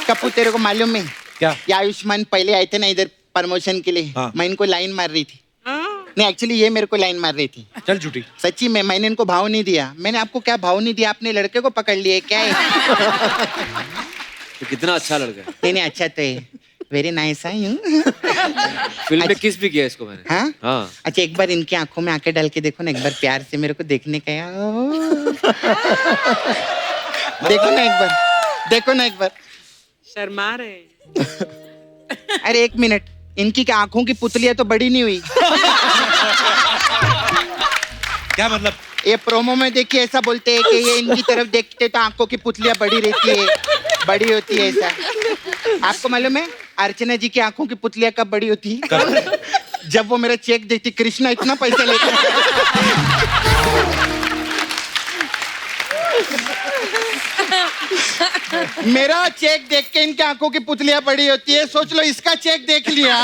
कपूर तेरे को मालूम है क्या? ये आयुष्मान पहले आए थे ना इधर प्रमोशन के लिए। हाँ। मैं इनको लाइन मार रही थी। नहीं एक्चुअली ये मेरे को लाइन मार रही थी। चल झूठी। सच्ची में मैंने इनको भाव नहीं दिया। मैंने आपको क्या भाव नहीं दिया? आपने लड़के को पकड़ लिए क्या है? तो कितना अच्छा लड़का है। नहीं अच्छा तो है। वेरी नाइस है यू। फिल्म में किस भी किया इसको मैंने। हाँ हाँ। अच्छा एक बार इनकी आंखों में आंखें डाल के देखो ना एक बार प्यार से मेरे को देखने का यार। देखो ना एक बार, देखो ना एक बार। शर्मा रहे। अरे एक मिनट, इनकी क्या आंखों की पुतलियां तो बड़ी नहीं हुई? क्या मतलब? ये प्रोमो में देखिए ऐसा बोलते हैं कि ये इनकी तरफ देखते तो आंखों की पुतलियां बड़ी रहती है, बड़ी होती है ऐसा। आपको मालूम है अर्चना जी की आंखों की पुतलियां कब बड़ी होती है? जब वो मेरा चेक देखती, कृष्णा इतना पैसा लेता है। मेरा चेक देख के इनकी आंखों की पुतलियां बड़ी होती है। सोच लो इसका चेक देख लिया,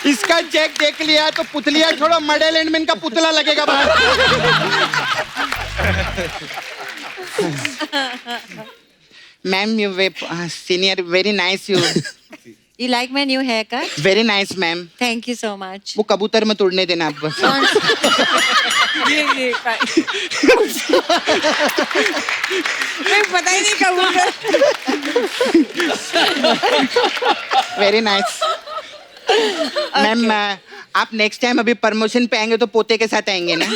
इसका चेक देख लिया तो पुतलियां छोड़ो, मॉडल एंड में इनका पुतला लगेगा बाहर। Ma'am you senior very nice you. You like my new haircut? Very nice ma'am. Thank you so much. वो कबूतर में तोड़ने देना आप बस। ये पता ही नहीं कबूतर। Very nice ma'am. आप नेक्स्ट टाइम अभी प्रमोशन पे आएंगे तो पोते के साथ आएंगे ना?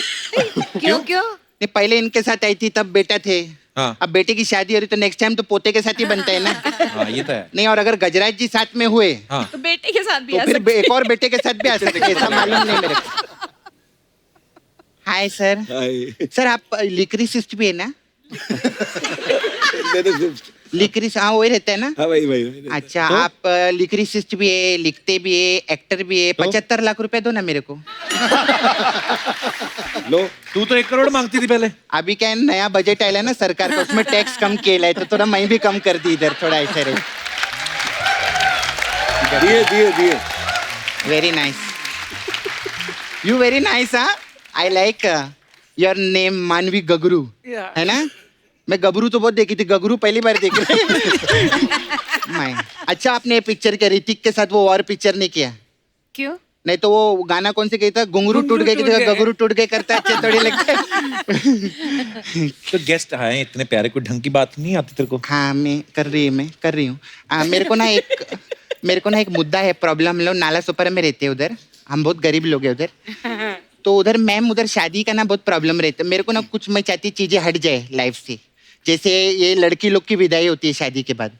क्यों? नहीं पहले इनके साथ आई थी तब बेटा थे। हाँ। अब बेटे की शादी हो रही तो नेक्स्ट टाइम तो पोते के साथ ही बनता है ना। हाँ ये तो है। नहीं और अगर गजराज जी साथ में हुए हाँ। तो बेटे के साथ भी तो आ फिर सकते एक और बेटे के साथ भी आ सकते हैं, ऐसा मालूम नहीं मेरे को। Hi sir. सर आप लिक्रिसिस्ट भी है ना? लिक्रिस हाँ वही रहता है ना? हाँ भाई अच्छा तो? आप लिक्रिसिस्ट भी है, लिखते भी है, एक्टर भी है। 75 लाख रुपए दो ना मेरे को। लो तू तो 1 करोड़ मांगती थी पहले। अभी क्या नया बजट आया ना सरकार का, उसमें टैक्स कम किया है तो थोड़ा मैं भी कम कर दी इधर थोड़ा ऐसे रहे। दिए very nice you, very nice. हाँ आई लाइक योर नेम मानवी गगरू है ना? मैं गबरू तो बहुत देखी थी, गगरू पहली बार देखी। मैं अच्छा आपने पिक्चर के ऋतिक के साथ वो और पिक्चर नहीं किया? क्यों? नहीं तो वो गाना कौन से कहता, घुंगरू टूट गए, गगरू टूट गए करता अच्छे थोड़ी लगता है। तो गेस्ट आए इतने प्यारे, कोई ढंग की बात नहीं आती तेरे को? हाँ मैं कर रही हूँ। मेरे को ना एक मुद्दा है, प्रॉब्लम। हम लोग नाला सोपारा में रहते हैं उधर, हम बहुत गरीब लोग हैं उधर। तो उधर मैम उधर शादी का ना बहुत प्रॉब्लम रहता है। मेरे को ना कुछ मैं चाहती चीजें हट जाए लाइफ से। जैसे ये लड़की लोग की विदाई होती है शादी के बाद,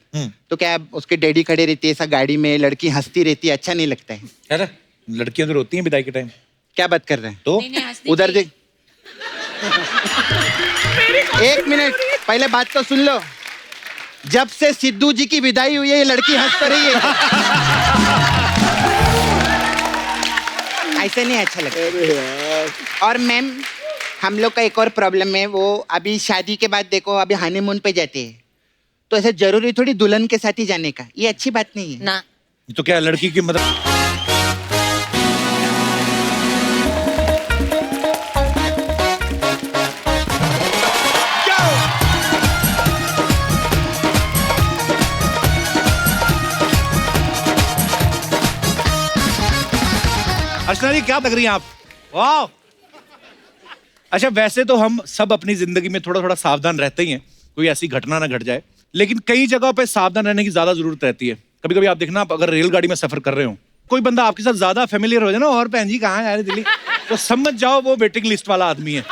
तो क्या उसके डैडी खड़े रहती है ऐसा गाड़ी में, लड़की हंसती रहती है, अच्छा नहीं लगता है। अरे लड़कियां तो रोती हैं विदाई के टाइम। क्या बात कर रहे हैं? तो उधर देख। एक मिनट पहले बात तो सुन लो। जब से सिद्धू जी की विदाई हुई है ये लड़की हंस तो रही है। ऐसे नहीं अच्छा लगता। और मैम हम लोग का एक और प्रॉब्लम है, वो अभी शादी के बाद देखो अभी हनीमून पे जाते हैं तो ऐसे जरूरी थोड़ी दुल्हन के साथ ही जाने का, ये अच्छी बात नहीं है ना। तो क्या लड़की की मतलब? अर्चना जी क्या लग रही हैं आप? वाह। अच्छा वैसे तो हम सब अपनी जिंदगी में थोड़ा थोड़ा सावधान रहते ही हैं, कोई ऐसी घटना ना घट जाए, लेकिन कई जगहों पे सावधान रहने की ज्यादा जरूरत रहती है। कभी कभी आप देखना, आप अगर रेलगाड़ी में सफर कर रहे हो, कोई बंदा आपके साथ ज्यादा फेमिलियर हो जाए ना, और बहन जी कहाँ जा रहे दिल्ली, तो समझ जाओ वो वेटिंग लिस्ट वाला आदमी है,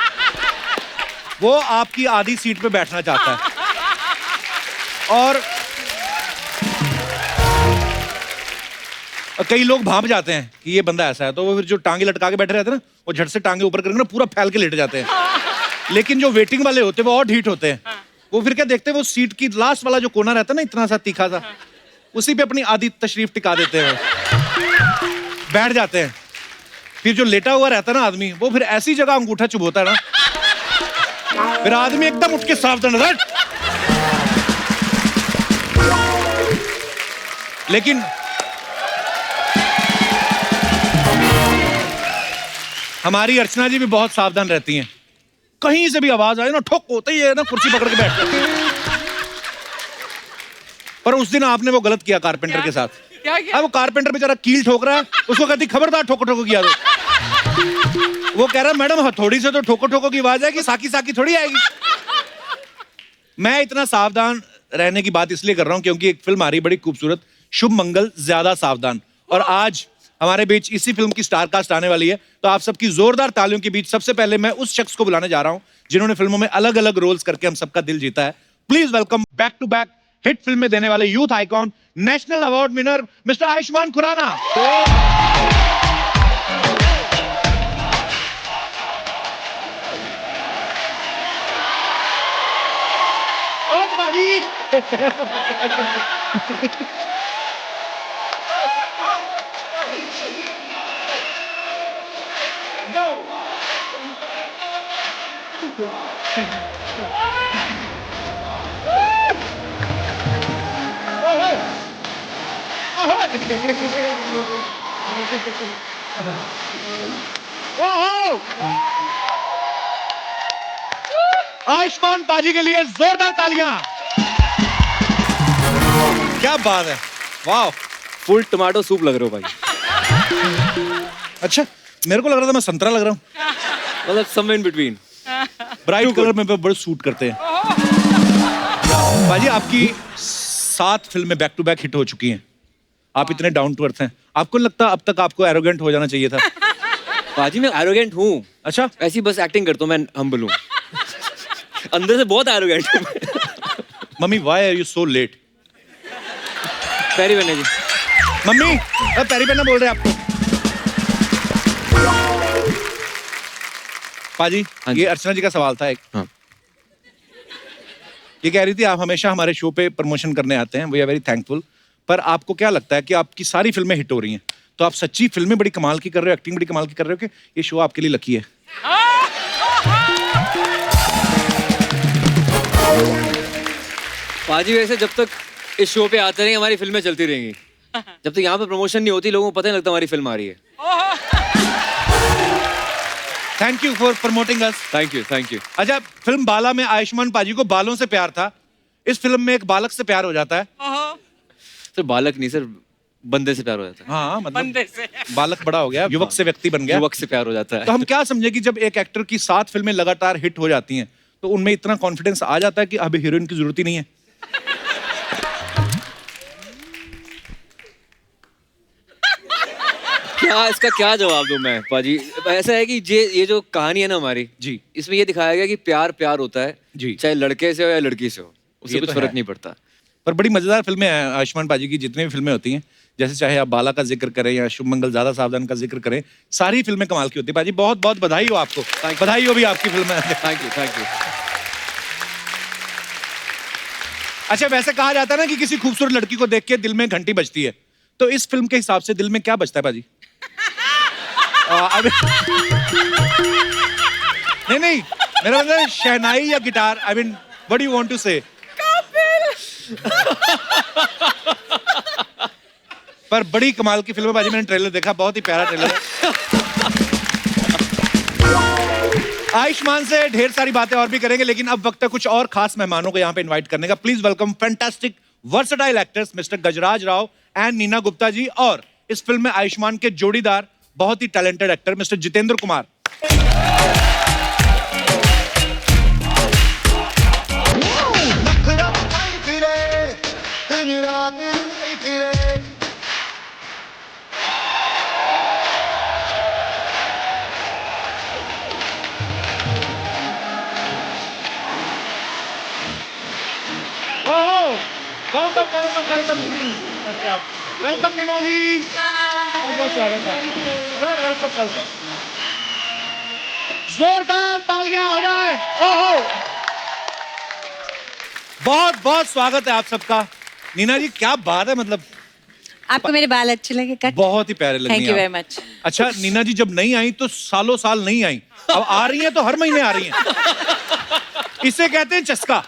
वो आपकी आधी सीट पे बैठना चाहता है। और कई लोग भांप जाते हैं कि ये बंदा ऐसा है, तो वो फिर जो टांगे लटका के बैठे रहते हैं ना, वो झट से टांगे ऊपर करके ना पूरा फैल के लेट जाते हैं। लेकिन जो वेटिंग वाले होते हैं वो और ढीठ होते हैं। वो फिर क्या देखते हैं, वो सीट की लास्ट वाला जो कोना रहता है ना, इतना सा तीखा सा, उसी पे अपनी आधी तशरीफ टिका देते हैं, बैठ जाते हैं। फिर जो लेटा हुआ रहता है ना आदमी, वो फिर ऐसी जगह अंगूठा चुभोता है ना, फिर आदमी एकदम उठ के सावधान रहता है। लेकिन हमारी अर्चना जी भी बहुत सावधान रहती हैं। कहीं से भी आवाज आए ना, ठोक होता ही है ना, कुर्सी पकड़ के बैठ जाती है। पर उस दिन आपने वो गलत किया कारपेंटर के साथ। क्या अब वो कारपेंटर बेचारा कील ठोक रहा है, उसको कहती खबरदार ठोको ठोको किया तो वो कह रहा मैडम हथौड़ी से तो ठोको ठोको की आवाज आएगी, साकी साकी थोड़ी आएगी। मैं इतना सावधान रहने की बात इसलिए कर रहा हूं क्योंकि एक फिल्म आ रही बड़ी खूबसूरत, शुभ मंगल ज्यादा सावधान, और आज हमारे बीच इसी फिल्म की स्टार कास्ट आने वाली है। तो आप सबकी जोरदार तालियों के बीच सबसे पहले मैं उस शख्स को बुलाने जा रहा हूं जिन्होंने फिल्मों में अलग अलग रोल्स करके हम सबका दिल जीता है। Please welcome back to back hit film में देने वाले youth icon, national award winner mister Ayushmann Khurrana. Ayushmann पाजी के लिए जोरदार तालियां। क्या बात है, वाह। फुल टमाटो सूप लग रहे हो भाई। अच्छा, मेरे को लग रहा था मैं संतरा लग रहा हूँ। मतलब somewhere in between. Bright colour में बड़े सूट करते हैं। बाजी आपकी 7 फिल्में बैक टू बैक हिट हो चुकी हैं। आप इतने डाउन टू अर्थ हैं, आपको लगता अब तक आपको एरोगेंट हो जाना चाहिए था? पाजी मैं एरोगेंट हूँ। अच्छा, ऐसी बस एक्टिंग करता हूँ, मैं हम्बल हूँ। अंदर से बहुत एरोगेंट हूँ। Mummy why are you so late? पैरी बने जी। मम्मी पैरी पहना बोल रहे हैं आपको। पाजी हाँ जी। ये अर्चना जी का सवाल था एक। हाँ। ये कह रही थी आप हमेशा हमारे शो पे प्रमोशन करने आते हैं, वी आर वेरी थैंकफुल, पर आपको क्या लगता है कि आपकी सारी फिल्में हिट हो रही हैं, तो आप सच्ची फिल्में बड़ी कमाल की कर रहे हो, एक्टिंग बड़ी कमाल की कर रहे हो कि ये शो आपके लिए लकी है? पाजी वैसे जब तक इस शो पे आते रहेंगे हमारी फिल्में चलती रहेंगी। जब तक यहाँ पे प्रमोशन नहीं होती लोगों को पता नहीं लगता हमारी फिल्म आ रही है। Thank you for promoting us. Thank you, thank you. अच्छा, फिल्म बाला में आयुष्मान पाजी को बालों से प्यार था, इस फिल्म में एक बालक से प्यार हो जाता है। सर बालक नहीं सर, बंदे से प्यार हो जाता है। हाँ मतलब बंदे से। बालक बड़ा हो गया, युवक से व्यक्ति बन गया। युवक से प्यार हो जाता है। तो हम क्या समझे कि जब एक एक्टर की 7 फिल्में लगातार हिट हो जाती हैं तो उनमें इतना कॉन्फिडेंस आ जाता है कि अब हीरोइन की जरूरत ही नहीं है। क्या इसका क्या जवाब दूं मैं पाजी? ऐसा है कि ये जो कहानी है ना हमारी जी, इसमें ये दिखाया गया कि प्यार प्यार होता है जी। चाहे लड़के से हो या लड़की से हो, उससे ये कुछ तो फर्क है। नहीं पड़ता। पर बड़ी मजेदार फिल्में हैं आयुष्मान पाजी की, जितनी भी फिल्में होती हैं, जैसे चाहे आप बाला का जिक्र करें या शुभ मंगल ज्यादा सावधान का जिक्र करें, सारी फिल्में कमाल की होती है। पाजी बहुत बहुत बधाई हो आपको, बधाई हो भी आपकी film. Thank you, thank you. अच्छा, वैसे कहा जाता है ना कि किसी खूबसूरत लड़की को देख के दिल में घंटी बजती है, तो इस फिल्म के हिसाब से दिल में क्या बजता है पाजी? नहीं, मेरा मतलब है शहनाई या guitar. I mean what do you want to say? पर बड़ी कमाल की फिल्म है बाजी, मैंने ट्रेलर देखा, बहुत ही प्यारा ट्रेलर है। आयुष्मान से ढेर सारी बातें और भी करेंगे, लेकिन अब वक्त है कुछ और खास मेहमानों को यहाँ पे इनवाइट करने का। Please welcome fantastic versatile actors mister Gajraj Rao and Neena Gupta ji, और इस फिल्म में आयुष्मान के जोड़ीदार बहुत ही talented actor mister Jitendra Kumar. Welcome Neena ji. जोरदार तालियां हो जाए। ओहो, बहुत बहुत स्वागत है आप सबका। नीना जी क्या बात है, मतलब आपको मेरे बाल अच्छे लगे कट? बहुत ही प्यारे लग रही थैंक हैं यू आप। Very much. अच्छा नीना जी, जब नहीं आई तो सालों साल नहीं आई, अब आ रही हैं तो हर महीने आ रही हैं। इसे कहते हैं चस्का।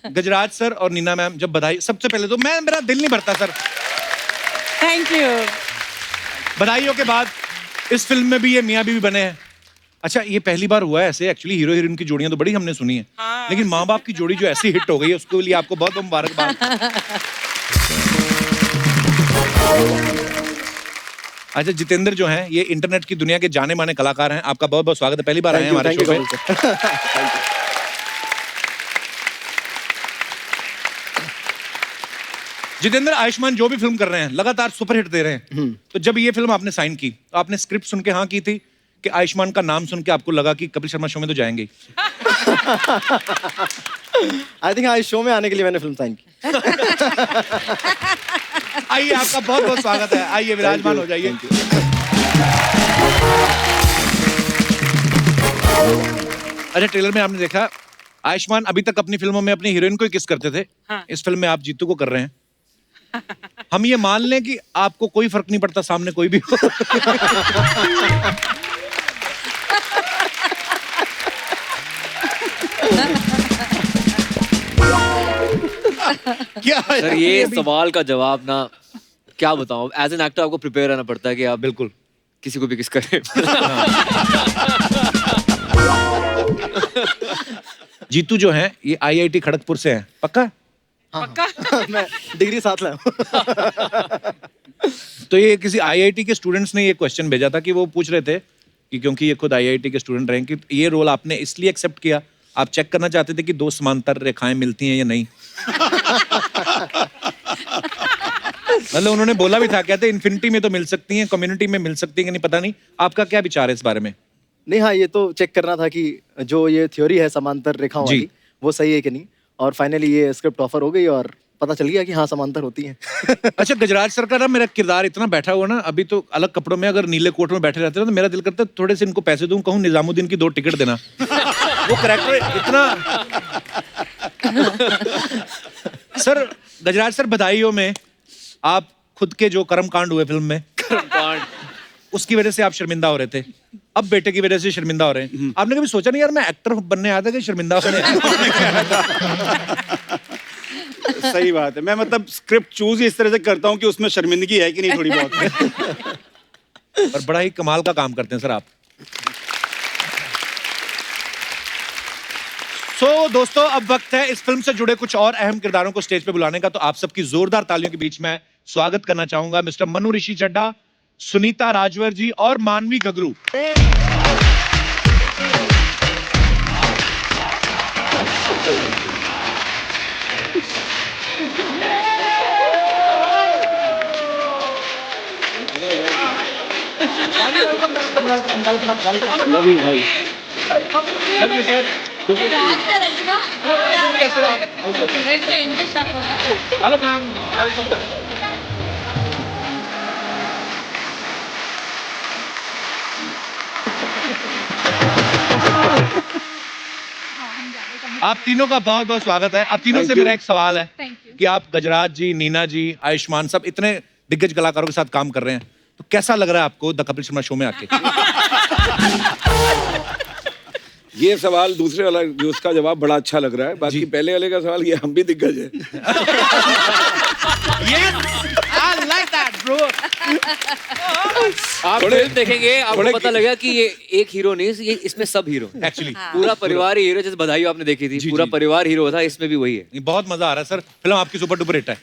गजराज सर और नीना मैम, जब बधाई, सबसे पहले तो मेरा दिल नहीं भरता सर। Thank you. बधाइयों के बाद इस फिल्म में भी ये मियां बीवी बने हैं, अच्छा, ये पहली बार हुआ है ऐसे। एक्चुअली हीरो हीरोइन की जोड़ियां तो बड़ी हमने सुनी है, लेकिन माँ बाप की जोड़ी जो ऐसी हिट हो गई है उसके लिए आपको बहुत बहुत मुबारकबाद। अच्छा, जितेंद्र जो हैं ये इंटरनेट की दुनिया के जाने माने कलाकार हैं। आपका बहुत बहुत स्वागत है, पहली बार आए हैं हमारे शो पे। जितेंद्र, आयुष्मान जो भी फिल्म कर रहे हैं लगातार सुपरहिट दे रहे हैं, तो जब ये फिल्म आपने साइन की तो आपने स्क्रिप्ट सुन के हाँ की थी कि आयुष्मान का नाम सुन के आपको लगा कि कपिल शर्मा शो में तो जाएंगे? आई थिंक हाँ, इस शो में आने के लिए मैंने फिल्म साइन की। आइए, आपका बहुत बहुत स्वागत है। आइए, विराजमान हो जाइए। अच्छा, ट्रेलर में आपने देखा आयुष्मान अभी तक अपनी फिल्मों में अपनी हीरोइन को ही किस करते थे। इस फिल्म में आप जीतू को कर रहे हैं। हम ये मान लें कि आपको कोई फर्क नहीं पड़ता सामने कोई भी हो। क्या सर, ये सवाल का जवाब ना क्या बताऊं। एज एन एक्टर आपको प्रिपेयर रहना पड़ता है कि आप बिल्कुल किसी को भी किस करें। जीतू जो है ये IIT खड़गपुर से हैं, पक्का? हाँ, मैं डिग्री साथ लाया हूँ। तो ये किसी IIT के स्टूडेंट्स ने ये क्वेश्चन भेजा था कि वो पूछ रहे थे कि क्योंकि ये खुद IIT के स्टूडेंट रहे कि ये रोल आपने इसलिए एक्सेप्ट किया, आप चेक करना चाहते थे कि दो समांतर रेखाएं मिलती हैं या नहीं। मतलब उन्होंने बोला भी था, कहते इन्फिनिटी में तो मिल सकती हैं, कम्युनिटी में मिल सकती हैं कि नहीं पता नहीं। आपका क्या विचार है इस बारे में? नहीं, हाँ, ये तो चेक करना था कि जो ये थ्योरी है समांतर रेखाओं वाली, वो सही है कि नहीं। और फाइनली ये स्क्रिप्ट ऑफर हो गई और पता चल गया कि हाँ, समांतर होती हैं। अच्छा, गजराज सर का ना मेरा किरदार इतना बैठा हुआ ना, अभी तो अलग कपड़ों में अगर नीले कोट में बैठे रहते हैं तो मेरा दिल करता है थोड़े से इनको पैसे दूं, कहूं निजामुद्दीन की 2 टिकट देना। वो कैरेक्टर इतना। सर, गजराज सर, बधाइयों में आप खुद के जो कर्मकांड हुए फिल्म में, उसकी वजह से आप शर्मिंदा हो रहे थे, अब बेटे की वजह से शर्मिंदा हो रहे हैं। आपने कभी सोचा नहीं यार मैं एक्टर बनने आया था कि शर्मिंदा होने? सही बात है। मैं मतलब स्क्रिप्ट चूज ही इस तरह से करता हूँ कि उसमें शर्मिंदगी है कि नहीं थोड़ी बहुत। और बड़ा ही कमाल का काम करते हैं सर आप। दोस्तों, अब वक्त है इस फिल्म से जुड़े कुछ और अहम किरदारों को स्टेज पे बुलाने का। तो आप सबकी जोरदार तालियों के बीच में स्वागत करना चाहूंगा मिस्टर मनु ऋषि चड्ढा, सुनीता राजवर जी और मानवी गगरू। आप तीनों का बहुत बहुत स्वागत है। आप तीनों से मेरा एक सवाल है कि आप गजराज जी, नीना जी, आयुष्मान सब इतने दिग्गज कलाकारों के साथ काम कर रहे हैं, तो कैसा लग रहा है आपको द कपिल शर्मा शो में आके? ये सवाल दूसरे वाला जो उसका जवाब बड़ा अच्छा लग रहा है। बाकी पहले वाले का सवाल, ये हम भी दिग्गज है। I like that, bro. आप फिल्म देखेंगे आपको पता लगेगा कि ये एक हीरो नहीं, ये इसमें सब हीरो एक्चुअली पूरा परिवार ही हीरो। जैसे बधाई आपने देखी थी, पूरा परिवार हीरो था, इसमें भी वही है। बहुत मजा आ रहा है सर, फिल्म आपकी सुपर डुपर हिट है।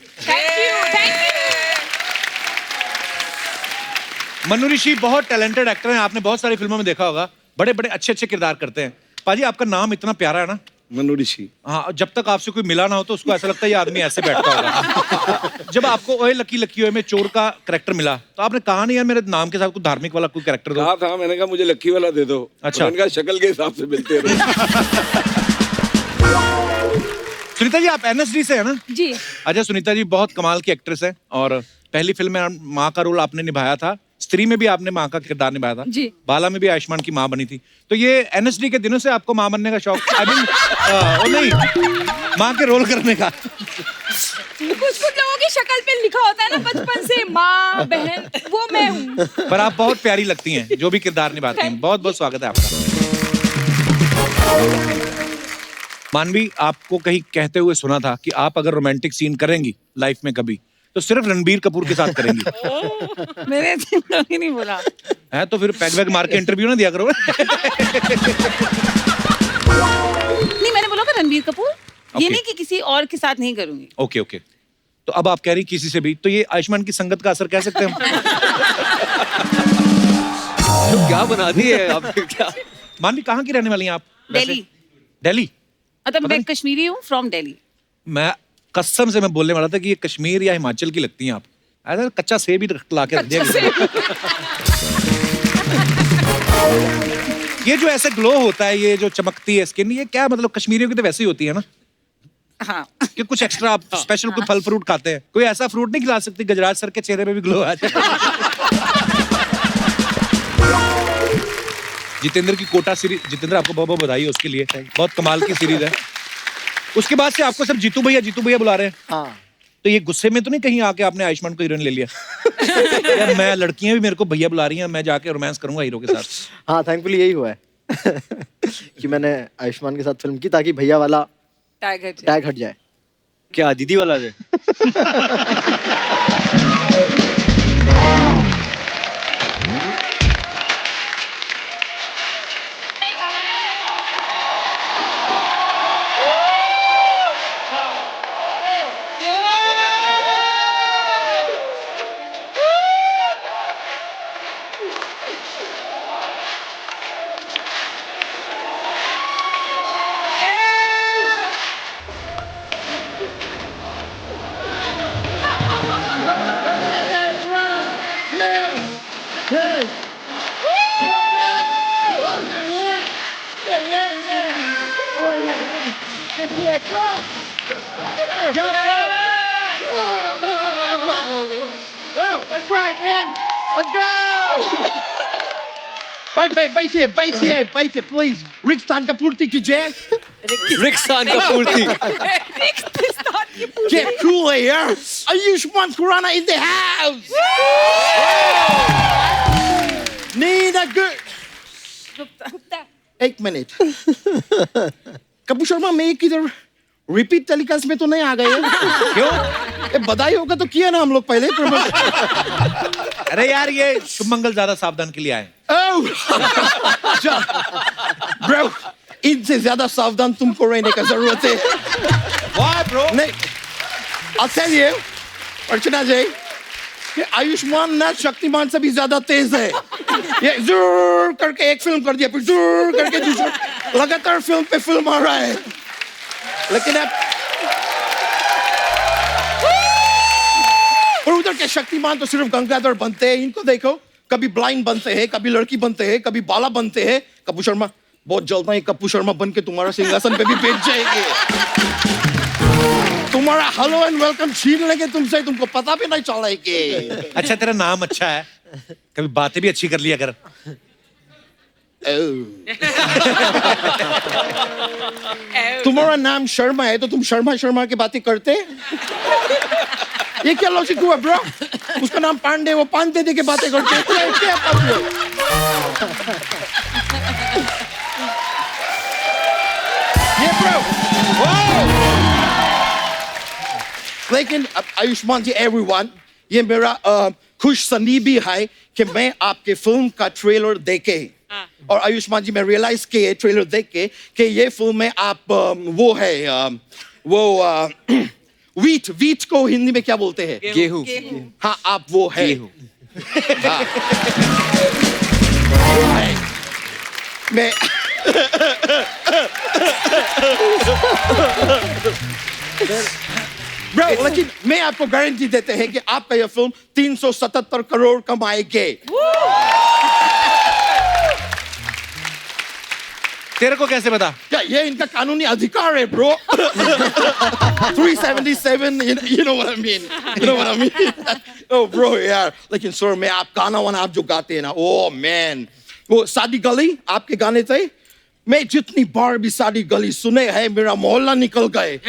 मनु ऋषि बहुत टैलेंटेड एक्टर हैं, आपने बहुत सारी फिल्मों में देखा होगा, बड़े बड़े अच्छे अच्छे किरदार करते हैं। पाजी, आपका नाम इतना प्यारा है ना, मनु ऋषि। हाँ, जब तक आपसे कोई मिला ना हो तो उसको ऐसा लगता है ये आदमी ऐसे बैठता होगा। जब आपको ओए लकी लकी ओए में चोर का कैरेक्टर मिला तो आपने कहा नहीं यार मेरे नाम के साथ कोई धार्मिक वाला कोई कैरेक्टर दो? कहा था, मैंने कहा मुझे लकी वाला दे दो। अच्छा, इनका शक्ल के हिसाब से मिलते रहे। सुनीता जी, आप NSD से है ना? जी। अच्छा, सुनीता जी बहुत कमाल की एक्ट्रेस है और पहली फिल्म में माँ का रोल आपने निभाया था, स्त्री में भी आपने माँ का किरदार निभाया था, जी। बाला में भी आयुष्मान की माँ बनी थी। तो ये NSD के दिनों से आपको माँ बनने का शौक? I mean, नहीं, माँ के रोल करने का। कुछ लोगों की शक्ल पे लिखा होता है ना बचपन से, माँ बहन, वो मैं हूँ। पर आप बहुत प्यारी लगती हैं जो भी किरदार निभाती हैं। बहुत बहुत स्वागत है आपका। मानवी, आपको कहीं कहते हुए सुना था कि आप अगर रोमांटिक सीन करेंगी लाइफ में कभी तो सिर्फ रणबीर कपूर के साथ करेंगी। मैंने ही नहीं बोला। है तो फिर पैग वैग मार के इंटरव्यू ना दिया करो। नहीं, मैंने बोला था रणबीर कपूर। ये Okay. नहीं कि किसी और के साथ नहीं करूंगी। ओके ओके, तो अब आप कह रही किसी से भी, तो ये आयुष्मान की संगत का असर कह सकते हैं हम? तो क्या बनाती है आप? क्या मानवी कहाँ की रहने वाली हैं आप वैसे? दिल्ली। दिल्ली? मतलब पता मैं नहीं। कश्मीरी हूँ, फ्रॉम दिल्ली। मैं कसम से मैं बोलने वाला था कि ये कश्मीर या हिमाचल की लगती हैं आप। ऐसा कच्चा सेब ही ला के रख दिया किसी ने। ये जो ऐसे ग्लो होता है, ये जो चमकती है स्किन, ये क्या मतलब कश्मीरियों की तो वैसे ही होती है ना हाँ। कि कुछ एक्स्ट्रा आप स्पेशल कोई फल फ्रूट खाते हैं? कोई ऐसा फ्रूट नहीं खिला सकती गजराज सर के चेहरे पे भी ग्लो आ जाए? जितेंद्र की कोटा सीरीज, जितेंद्र आपको बहुत बहुत बधाई है उसके लिए, बहुत कमाल की सीरीज है। उसके बाद से आपको सब जीतू भैया बुला रहे हैं। हाँ तो ये गुस्से में तो नहीं कहीं आके आपने आयुष्मान को हीरोइन ले लिया? यार मैं, लड़कियां भी मेरे को भैया बुला रही हैं, मैं जाके रोमांस करूंगा हीरो के साथ। हाँ, थैंकफुली यही हुआ है कि मैंने आयुष्मान के साथ फिल्म की ताकि भैया वाला टैग हट जाए। क्या दीदी वाला है? Bite, please. Rikstan Kapurti ki Jack. रिक्सान Kapoor थी। Get cool here. Ayushmann Khurrana in the house. Need a good. 1 minute. Kapoor Sharma मैं किधर रिपीट टेलीकास्ट में तो नहीं आ गए? क्यों? बधाई होगा तो किया ना हम लोग पहले प्रमोशन। अरे यार ये शुभ मंगल ज्यादा सावधान के लिए आए। ब्रो, इनसे ज्यादा सावधान तुमको रहने का जरूरत है। Why bro? नहीं, I'll tell you, अर्चना जी, कि आयुष्मान ना शक्तिमान से भी ज्यादा तेज है। ये जरूर करके एक फिल्म कर दिया, फिर जरूर करके दूसरा, लगातार फिल्म पे फिल्म आ रहा है। लेकिन अब और उधर के शक्तिमान तो सिर्फ गंगाधर बनते हैं। इनको देखो, कभी ब्लाइंड बनते हैं, कभी लड़की बनते हैं, कभी बाला बनते हैं। कपूर शर्मा बहुत जल्द ना, कपूर शर्मा बन के तुम्हारा सिंहासन पे भी बैठ जाएंगे। तुम्हारा हेलो एंड वेलकम छीन लेंगे तुमसे, तुमको पता भी नहीं चलेगा। अच्छा तेरा नाम अच्छा है, कभी बातें भी अच्छी कर लिया कर। तुम्हारा नाम शर्मा है तो तुम शर्मा शर्मा की बातें करते? ये क्या लॉजिक हुआ ब्रो? उसका नाम पांडे, वो पान दे के बातें करते हैं। क्या प्रॉब्लम? ये ब्रो, लेकिन अब आयुष्मान जी एवरीवन, ये मेरा खुश सनीबी है कि मैं आपके फिल्म का ट्रेलर देखे और आयुष्मान जी मैं रियलाइज किए ट्रेलर देख के कि ये फिल्म में आप वो है वीट को हिंदी में क्या बोलते हैं? गेहूं। हाँ, आप वो है। हाँ। मैं ब्रो, लेकिन मैं आपको गारंटी देते हैं कि आपका यह फिल्म 377 करोड़ कमाएगी। तेरे को कैसे पता? क्या ये इनका कानूनी अधिकार है bro? 377, you know what I mean? You know what I mean? Oh bro यार, लेकिन सर मैं आप गाना वाना आप जो गाते हैं ना, oh man, वो शादी गली आपके गाने थे, मैं जितनी बार भी शादी गली सुने हैं मेरा मोहल्ला निकल गए।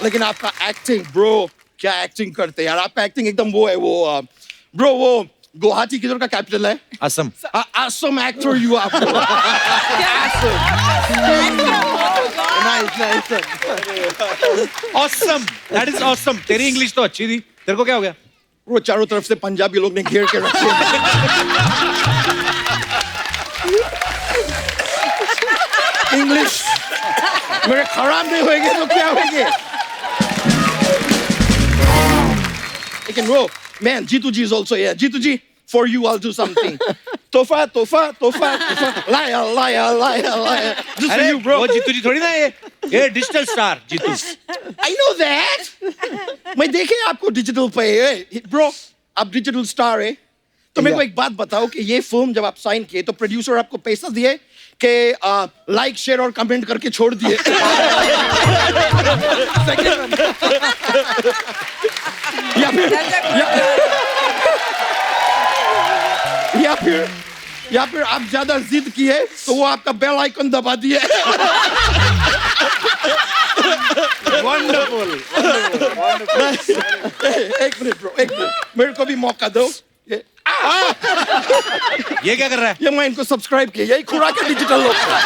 लेकिन आपका एक्टिंग ब्रो, क्या एक्टिंग करते हैं यार, आपका एक्टिंग एकदम वो है वो ब्रो, वो गुवाहाटी किधर का कैपिटल है? असम। असम एक्टर यू आप। Awesome, that is awesome. तेरी इंग्लिश तो अच्छी थी, तेरे को क्या हो गया? वो चारों तरफ से पंजाबी लोग ने घेर के रखे हैं। इंग्लिश मेरे खराब नहीं होएंगे तो क्या होंगे? लेकिन वो man, Jitu ji is also here. Jitu ji, for you I'll do something. Tofa, tofa, tofa, tofa. Liar, liar, liar, liar. Just for अरे you, bro. वो जीतू जी थोड़ी ना ये digital star Jeetu. I know that. मैं देखे आपको डिजिटल पे, bro आप डिजिटल स्टार है। तो मेरे को एक बात बताओ कि ये फिल्म जब आप साइन किए तो प्रोड्यूसर आपको पैसा दिए कि लाइक शेयर और कमेंट करके छोड़ दिए? या फिर आप ज्यादा जिद किए तो वो आपका बेल आइकन दबा दिए? वंडरफुल। एक मिनट ब्रो, एक मिनट मेरे को भी मौका दो। ये क्या कर रहा है? ये मैं इनको सब्सक्राइब किया, यही खुराक है डिजिटल लोग का।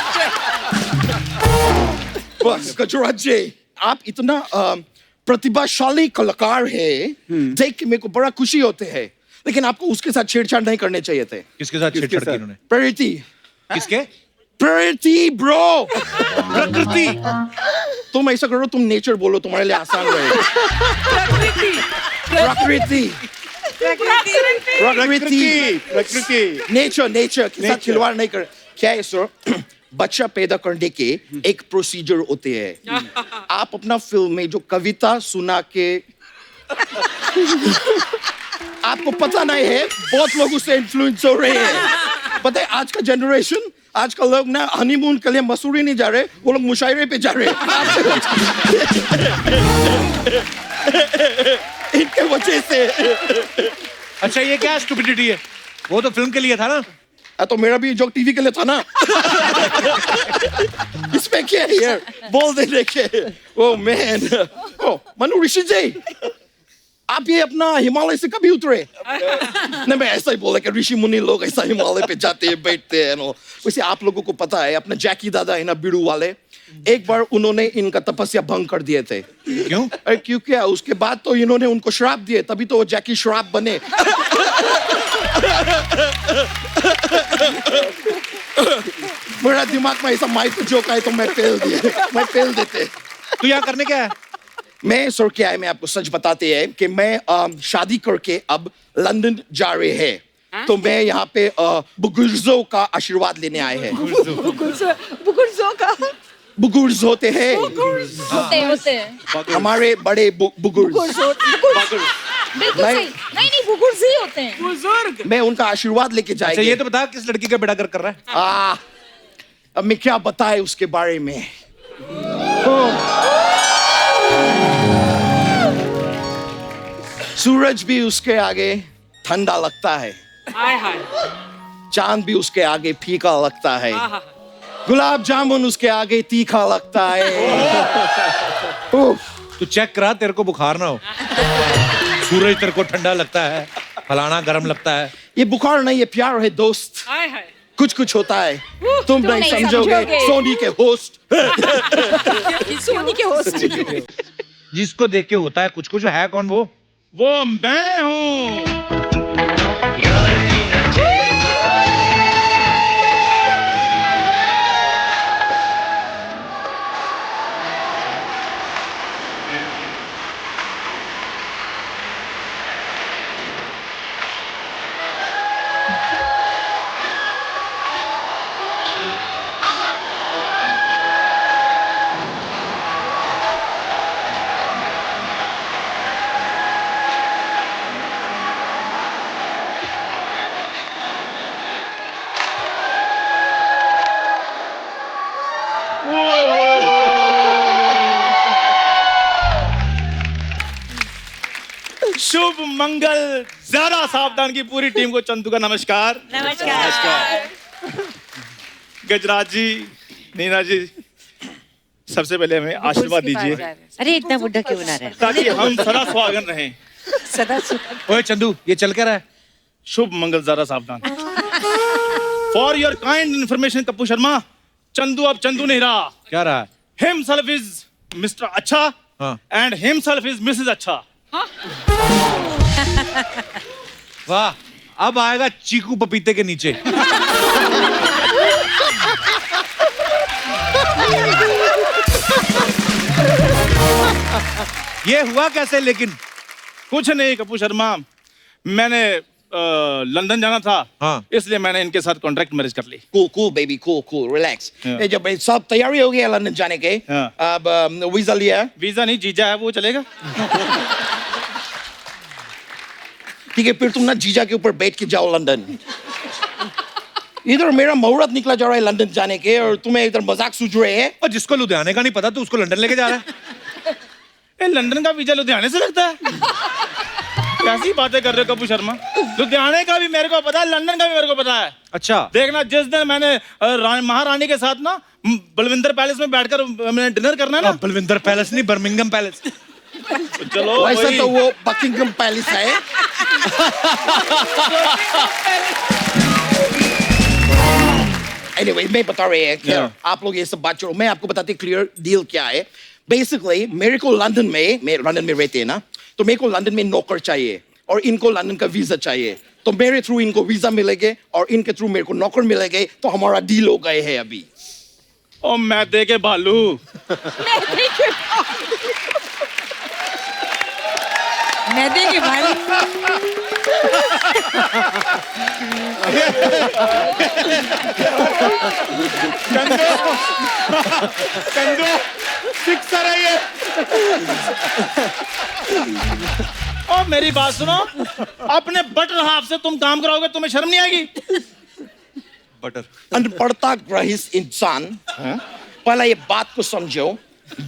बस गजराज जी, आप इतना प्रतिभाशाली कलाकार है, देख के मेरे को बड़ा खुशी होते है, लेकिन आपको उसके साथ छेड़छाड़ नहीं करने चाहिए थे। किसके साथ छेड़छाड़ की इन्होंने? प्रेरिटी। किसके? प्रेरिटी ब्रो। प्रकृति। तुम ऐसा करो, तुम नेचर बोलो, तुम्हारे लिए आसान रहेगा। प्रकृति। प्रकृति। नेचर के साथ खिलवाड़ नहीं कर। क्या है सर? बच्चा पैदा करने के एक प्रोसीजर होते हैं। आप अपना फिल्म में जो कविता सुना के आपको पता नहीं है, बहुत लोग उससे इन्फ्लुएंस हो रहे हैं। पता है आज का जनरेशन, आज का लोग ना हनीमून के लिए मसूरी नहीं जा रहे, वो लोग मुशायरे पे जा रहे हैं। इनके वजह से। अच्छा ये क्या स्टुपिडिटी है? वो तो फिल्म के लिए था ना। तो मेरा भी जोक टीवी के लिए था ना। इसमें क्या है यार, बोल देने के। ओ मैन, ओ मनु ऋषि जी, आप ये अपना हिमालय से कभी उतरे? नहीं, मैं ऐसा ही बोला कि ऋषि मुनि लोग ऐसा हिमालय पे जाते हैं, बैठते हैं। वैसे आप लोगों को पता है, अपना जैकी दादा है ना बीड़ू वाले, एक बार उन्होंने इनका तपस्या भंग कर दिए थे। क्यों? अरे क्यों क्या, उसके बाद तो इन्होंने उनको श्राप दिए, तभी तो वो जैकी श्राप बने। मेरा दिमाग में ऐसा माइक जोक आए तो मैं फेल देते। तू यहाँ करने क्या है? मैं सर क्या है, मैं आपको सच बताते हैं कि मैं शादी करके अब लंदन जा रहे हैं, तो मैं यहाँ पे बुजुर्गों का आशीर्वाद लेने आए हैं। बुजुर्गों का बुजुर्ग होते हैं, होते हैं हमारे बड़े बुजुर्ग। बिल्कुल सही। नहीं बुजुर्ग ही होते हैं। बुजुर्ग। मैं उनका आशीर्वाद लेके अच्छा जाएंगे। ये तो बता किस लड़की का बेड़ा कर रहा है? अब मैं क्या बताए उसके बारे में। सूरज भी उसके आगे ठंडा लगता है, चांद भी उसके आगे फीका लगता है, गुलाब जामुन उसके आगे तीखा लगता है। तू चेक करा तेरे को बुखार ना हो। सूरज तेरे को ठंडा लगता है, फलाना गर्म लगता है। ये बुखार नहीं, ये प्यार है दोस्त। कुछ होता है, तुम नहीं समझोगे। सोनी के होस्ट। सोनी के होस्ट। जिसको देख के होता है कुछ है कौन वो? वो मैं हूँ। शुभ मंगल, जरा सावधान की पूरी टीम को चंदू का नमस्कार। नमस्कार। गजराज जी, नीना जी, सबसे पहले हमें आशीर्वाद दीजिए अरे इतना बुढ़ा क्यों बना रहा है? ताकि हम सदा सुहागन रहें। सदा ओए चंदू ये चल क्या रहा है? शुभ मंगल, जरा सावधान। For your kind information Kappu Sharma, Chandu अब चंदू नहीं रहा। क्या रहा? हिमसेल्फ इज मिस्टर अच्छा हाँ। एंड हिमसेल्फ इज मिसेस अच्छा। वाह, अब आएगा चीकू पपीते के नीचे। ये हुआ कैसे लेकिन? कुछ नहीं कपूर शर्मा, मैंने लंदन जाना था, हाँ। इसलिए मैंने इनके साथ कॉन्ट्रैक्ट मैरिज कर ली। cool baby, cool, relax. हाँ। ये जब सब तैयारी हो गया लंदन जाने के, हाँ। अब वीजा लिया, वीजा नहीं, जीजा है, वो चलेगा। ठीक है, फिर तुम ना जीजा के ऊपर बैठ के जाओ लंदन। इधर मेरा मुहूर्त निकला जा रहा है लंदन जाने के और तुम्हें इधर मजाक सूझ रहे हैं। और जिसको लुधियाने का नहीं पता तो उसको लंदन लेके जा रहा है। ए, लंदन का वीजा लुधियाने से लगता है? कैसी बातें कर रहे हो कपूर शर्मा? लुधियाने का भी मेरे को पता है, लंदन का भी मेरे को पता है। अच्छा, देखना, जिस दिन मैंने महारानी के साथ ना बलविंदर पैलेस में बैठकर मैंने डिनर करना है ना। बलविंदर पैलेस नहीं, बर्मिंगम पैलेस। चलो वैसे वही। तो वो बकिंगम पैलेस है। Anyway, मैं बता रहे हैं Yeah. आप लोग ये सब बात छोड़ो, मैं आपको बताती क्लियर डील क्या है। बेसिकली मेरे को लंदन में, मैं लंदन में रहते हैं ना, तो मेरे को लंदन में नौकर चाहिए और इनको लंदन का वीजा चाहिए। तो मेरे थ्रू इनको वीजा मिलेंगे और इनके थ्रू मेरे को नौकर मिलेंगे, तो हमारा डील हो गए है अभी। ओ मैदे के भालू। मैदे के भाई। कंजो फिक्सर है ये। ओ मेरी बात सुनो, अपने बटर हाफ से तुम काम कराओगे, तुम्हें शर्म नहीं आएगी? बटर। अनपढ़ता ग्रहित इंसान, पहला ये बात को समझो,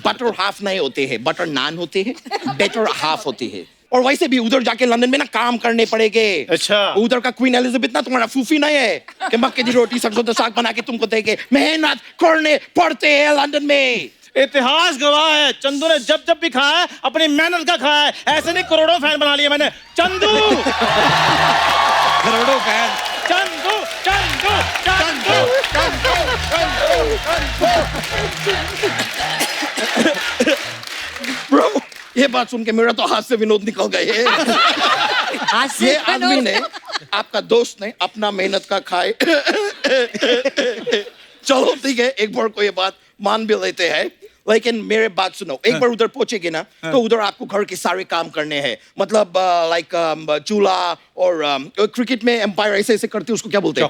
बटर हाफ नहीं होते हैं, बटर नान होते हैं, बेटर हाफ होते हैं। और वैसे भी उधर जाके लंदन में ना काम करने पड़ेंगे। अच्छा। उधर का क्वीन एलिजाबेथ ना तुम्हारा फूफी नहीं है कि मक्के की रोटी सरसों का साग बना के तुमको देंगे। मेहनत करने पड़ते हैं लंदन में। इतिहास गवाह है, चंदू ने जब जब भी खाया है अपनी मेहनत का खाया है। ऐसे नहीं करोड़ों फैन बना लिए मैंने। चंदू करोड़ों फैन। चंदू चंदू चंदू ब्रो, ये बात सुन के मेरा तो हाथ से विनोद निकल गए। हाथ से ये आदमी ने, आपका दोस्त ने अपना मेहनत का खाए। चलो ठीक है, एक बार को ये बात मान भी लेते हैं, लेकिन मेरे बात सुनो, एक बार उधर पहुंचेगी ना, तो उधर आपको घर के सारे काम करने हैं। मतलब लाइक चूल्हा और क्रिकेट में एम्पायर ऐसे ऐसे करते हैं, उसको क्या बोलते हैं?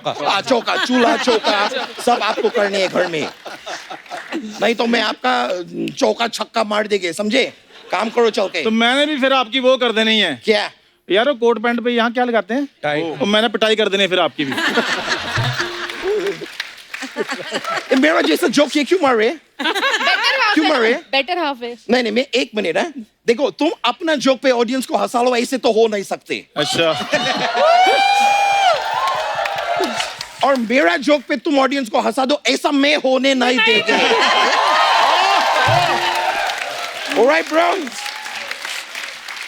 चौका, चूल्हा चौका सब आपको करने हैं घर में। नहीं तो मैं आपका चौका छक्का मार देंगे, समझे? काम करो चल के। तो मैंने भी फिर आपकी वो कर देनी है। क्या यार वो कोट पैंट पे यहाँ क्या लगाते हैं? टाई। तो मैंने पिटाई कर देनी है फिर आपकी भी। मेरा जैसा जोक ये क्यों मार रहे? क्यों मार रहे? बेटर हाफ है। नहीं नहीं, मैं एक मिनट है, देखो तुम अपना जोक पे ऑडियंस को हंसा लो, ऐसे तो हो नहीं सकते। अच्छा। और मेरा जोक पे तुम ऑडियंस को हंसा दो, ऐसा मैं होने नहीं देंगे। Alright bro,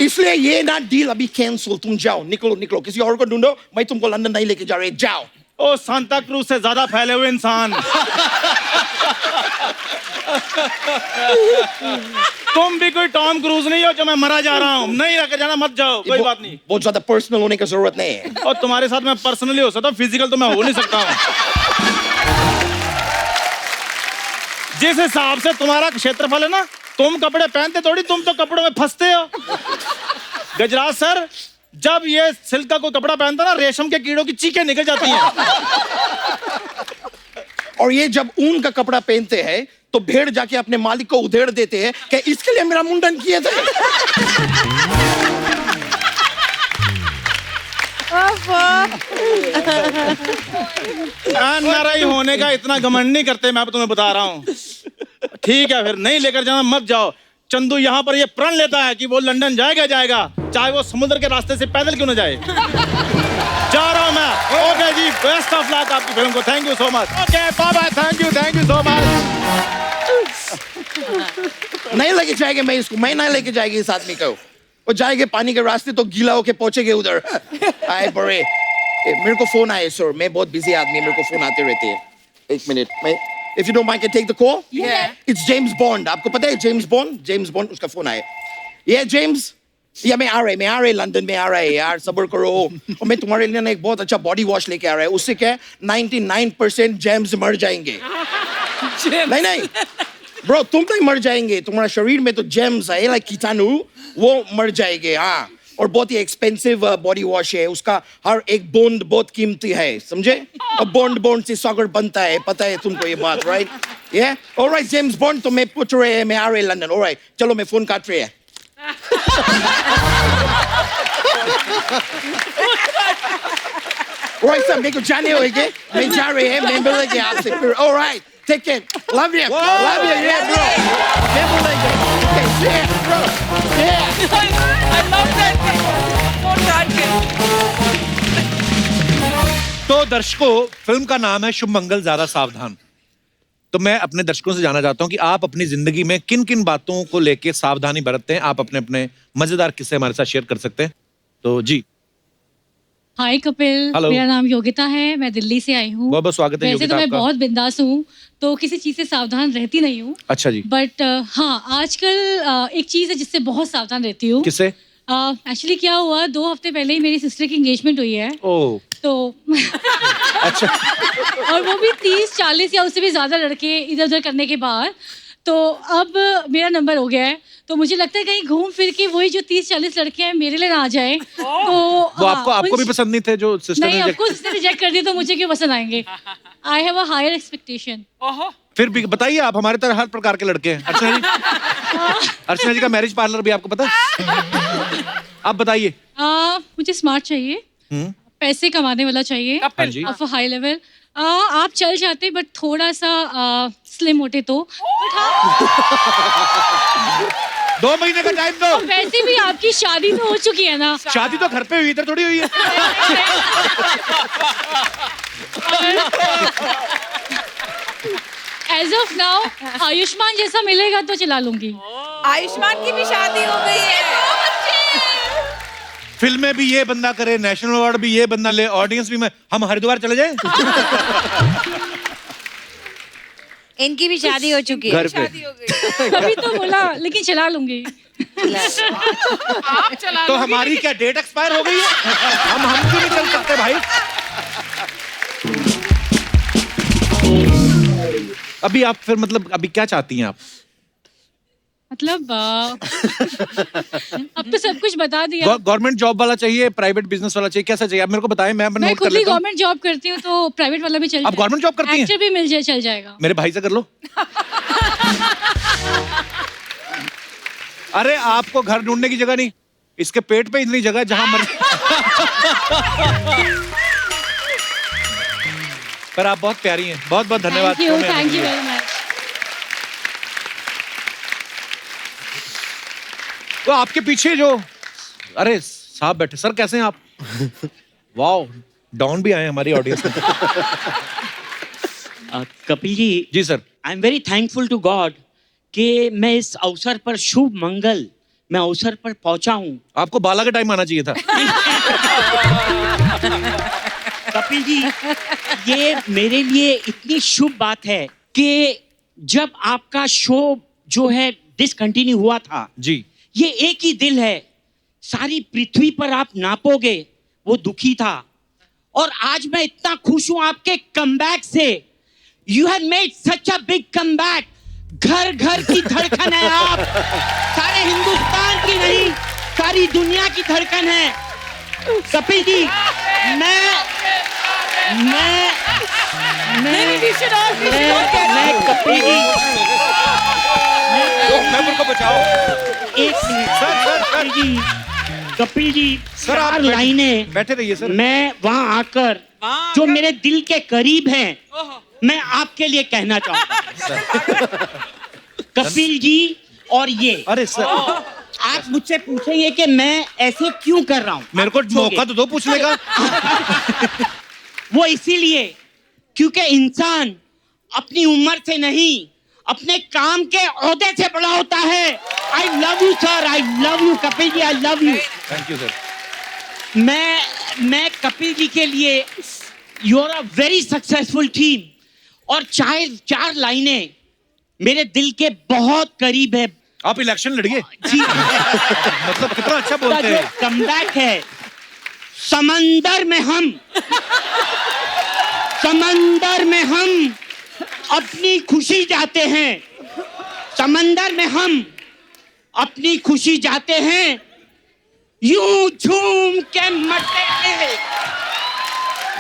इसलिए ये ना डील अभी कैंसिल। तुम जाओ, निकलो निकलो, किसी और को ढूंढो, मैं तुमको लंदन नहीं लेके जा रहे, जाओ। ओ सांता क्रूज से ज्यादा फैले हुए इंसान। तुम भी कोई टॉम क्रूज नहीं हो जो मैं मरा जा रहा हूँ। नहीं रखे जाना, मत जाओ, कोई बात नहीं। बहुत ज्यादा पर्सनल होने की जरूरत नहीं है। और तुम्हारे साथ मैं पर्सनली हो सकता हूँ, फिजिकल तो मैं हो नहीं सकता हूँ। जिस हिसाब से तुम्हारा क्षेत्रफल है ना, तुम कपड़े पहनते थोड़ी, तुम तो कपड़ों में फंसते हो। गजराज सर, जब ये सिल्क का कोई कपड़ा पहनता ना, रेशम के कीड़ों की चीखें निकल जाती हैं। और ये जब ऊन का कपड़ा पहनते हैं तो भेड़ जाके अपने मालिक को उधेड़ देते हैं कि इसके लिए मेरा मुंडन किए थे। एनआरआई होने का इतना घमंड नहीं करते, मैं तुम्हें बता रहा हूँ। ठीक है, फिर नहीं लेकर जाना, मत जाओ। चंदू यहाँ पर ये प्रण लेता है कि वो लंदन जाएगा जाएगा, चाहे वो समुद्र के रास्ते से पैदल क्यों न जाए। जा रहा हूँ मैं। ओके जी, बेस्ट ऑफ लक आपकी फिल्म को। Thank you so much. Okay bye bye, thank you so much. नहीं लेके जाएंगे मैं इसको, मैं नहीं लेके जाएगी इस आदमी को। वो जाएंगे पानी के रास्ते तो गीला होके पहुंचेंगे उधर। आए बड़े, मेरे को फोन आए सर, मैं बहुत बिजी आदमी, मेरे को फोन आते रहते हैं। एक मिनट, मैं If you don't mind, can take the call? Yeah. It's James Bond. आपको पता है James Bond? James Bond उसका फोन आया. Yeah, James. या मैं आ रहा है लंदन में आ रहा है यार, सब्र करो. और मैं तुम्हारे लिए ना एक बहुत अच्छा बॉडी वॉश लेके आ रहा है. उससे क्या है 99% जेम्स मर जाएंगे. नहीं ब्रो, तुम नहीं मर जाएंगे. तुम्हारा शरीर में तो जेम्स है, लाइक कीटाणु, वो मर जाएंगे. हाँ, और बहुत ही एक्सपेंसिव बॉडी वॉश है. उसका हर एक बूंद बहुत कीमती है, समझे? और बॉन्ड से सागर बनता है, पता है तुमको ये बात, राइट? ये ऑलराइट जेम्स बॉन्ड, तो मैं पूछ रहे हैं, मैं आ रहे लंदन. ऑलराइट, चलो मैं फोन काट रहे हैं. ऑलराइट सर, मेरे को जाने होंगे, मैं जा रहे हैं, मैं मिलेंगे आपसे फिर. Alright, take it, love you, yeah bro. मैं मिलेंगे. Okay, yeah bro, yeah. I love that. Phone काट के. तो दर्शकों, फिल्म का नाम है शुभ मंगल ज्यादा सावधान. तो मैं अपने दर्शकों से जानना चाहता हूं कि आप अपनी जिंदगी में किन किन बातों को लेके सावधानी बरतते हैं. आप अपने अपने मजेदार किस्से हमारे साथ शेयर कर सकते हैं. तो जी, हाय कपिल, Hello. मेरा नाम योगिता है, मैं दिल्ली से आई हूँ. बहुत बहुत स्वागत है वैसे योगिता तो मैं आपका. बहुत बिंदास हूँ, तो किसी चीज़ से सावधान रहती नहीं हूँ. अच्छा जी, बट हाँ, आजकल एक चीज़ है जिससे बहुत सावधान रहती हूँ. किससे? एक्चुअली क्या हुआ, 2 हफ्ते पहले ही मेरी सिस्टर की एंगेजमेंट हुई है. ओह, तो अच्छा. और वो भी 30-40 या उससे भी ज़्यादा लड़के इधर उधर करने के बाद. तो अब मेरा नंबर हो गया है, तो मुझे लगता है कहीं घूम फिर के वही जो 30-40 लड़के हैं मेरे लिए ना आ जाए. तो वो आपको भी पसंद नहीं थे जो सिस्टर नहीं, ने आपको सिस्टर रिजेक्ट कर दिया तो मुझे क्यों पसंद आएंगे. I have a higher expectation. फिर भी बताइए, आप हमारे तरह हर प्रकार के लड़के हैं. अर्चना जी का मैरिज पार्लर भी आपको पता है? आप बताइए. मुझे स्मार्ट चाहिए, पैसे कमाने वाला चाहिए, हाँ जी. Of a high level. आप चल जाते बट थोड़ा सा स्लिम होते तो. बट हाँ, 2 महीने का टाइम दो. वैसे भी आपकी शादी तो हो चुकी है ना. शादी तो घर पे हुई, इधर थोड़ी हुई है. एज ऑफ नाउ आयुष्मान जैसा मिलेगा तो चला लूंगी. आयुष्मान की भी शादी हो गई है. फिल्में भी ये बंदा करे, नेशनल अवार्ड भी ये बंदा ले, ऑडियंस भी. हम हरिद्वार चले जाएं इनकी भी शादी हो चुकी है. घर पे. शादी हो गई. अभी तो बोला, लेकिन चला लूंगी. आप चला तो लोगी, हमारी क्या डेट एक्सपायर हो गई है? हम क्यों नहीं चल सकते भाई? अभी आप फिर मतलब अभी क्या चाहती हैं आप? मतलब अब तो सब कुछ बता दिया. गवर्नमेंट जॉब वाला चाहिए, प्राइवेट बिजनेस वाला चाहिए, कैसा चाहिए? आप मेरे को बताएं, मैं मैं नोट कर खुद ही लेता हूं. गवर्नमेंट जॉब करती हूँ, तो प्राइवेट वाला भी चल. आप गवर्नमेंट जॉब करती हैं? एक्टर भी मिल जाए, चल जाएगा. मेरे भाई से कर लो. अरे आपको घर ढूंढने की जगह नहीं, इसके पेट पे इतनी जगह जहां मर्जी. पर आप बहुत प्यारी हैं. बहुत बहुत धन्यवाद. Thank you very much. तो आपके पीछे जो, अरे साहब बैठे. सर कैसे हैं आप? वाओ, डॉन भी आए हमारी ऑडियंस में. कपिल जी, जी sir. I am very thankful to God कि मैं इस अवसर पर, शुभ मंगल मैं अवसर पर पहुंचा हूं. आपको बाला के टाइम आना चाहिए था. कपिल जी, ये मेरे लिए इतनी शुभ बात है कि जब आपका शो जो है डिसकंटिन्यू हुआ था, जी, ये एक ही दिल है, सारी पृथ्वी पर आप नापोगे, वो दुखी था. और आज मैं इतना खुश हूं आपके कमबैक से. You have made such a big comeback. घर घर की धड़कन है आप. सारे हिंदुस्तान की नहीं, सारी दुनिया की धड़कन है. कपिल जी, मैं कपिल जी, मेरे को बचाओ. एक minute. Sir Kapil ji, sir, आप 4 लाइनें बैठे रहिए सर. मैं वहां आकर जो मेरे दिल के करीब हैं, मैं आपके लिए कहना चाहूंगा. कपिल जी, और ये, अरे सर, आप मुझसे पूछेंगे कि मैं ऐसे क्यों कर रहा हूं. मेरे को मौका तो दो पूछने का. वो इसीलिए क्योंकि इंसान अपनी उम्र से नहीं, अपने काम के ओहदे से बड़ा होता है. I love you sir, I love you Kapil ji, I love you. Thank you sir. मैं कपिल जी के लिए, you are a very successful team. और चार लाइनें मेरे दिल के बहुत करीब है। आप इलेक्शन लड़िए। जी मतलब कितना अच्छा बोलते जो हैं। कमबैक है, समंदर में हम अपनी खुशी जाते हैं, समंदर में हम अपनी खुशी जाते हैं, यूं झूम के मरते हैं,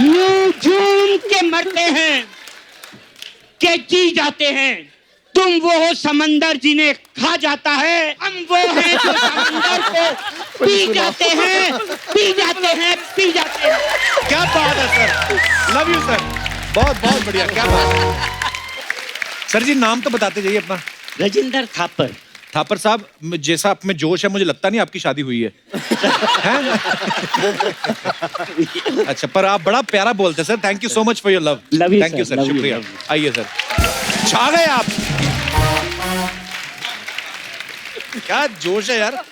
यूं झूम के मरते हैं के जी जाते हैं। तुम वो हो समंदर जिन्हें खा जाता है, हम वो हैं जो समंदर को पी जाते हैं, पी जाते हैं, पी जाते हैं। क्या बात है सर, लव यू सर, बहुत बहुत बढ़िया, क्या बात है। सर जी नाम तो बताते जाइए अपना। राजेंद्र थापर। थापर साहब, जैसा आप में जोश है मुझे लगता नहीं आपकी शादी हुई है। हैं? अच्छा, पर आप बड़ा प्यारा बोलते हैं sir. Thank you so much for your love. Thank you sir, शुक्रिया। आइए सर, छा गए आप। क्या जोश है यार।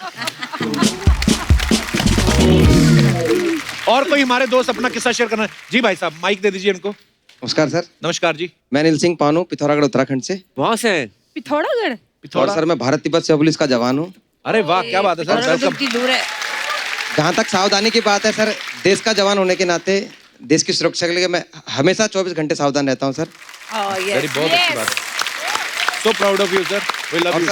और कोई हमारे दोस्त अपना किस्सा शेयर करना। जी भाई साहब, माइक दे दीजिए इनको। नमस्कार सर। नमस्कार जी। मैं नील सिंह पानू, पिथौरागढ़ उत्तराखंड से। वहां से हैं? पिथौरागढ़। और सर मैं भारत तिब्बत सेवा पुलिस का जवान हूँ। अरे वाह, क्या बात है सर, वेलकम। दूर है। जहाँ तक सावधानी की बात है सर, देश का जवान होने के नाते देश की सुरक्षा के लिए मैं हमेशा 24 घंटे सावधान रहता हूँ सर। वेरी बहुत अच्छी बात। So proud of you sir, we love you.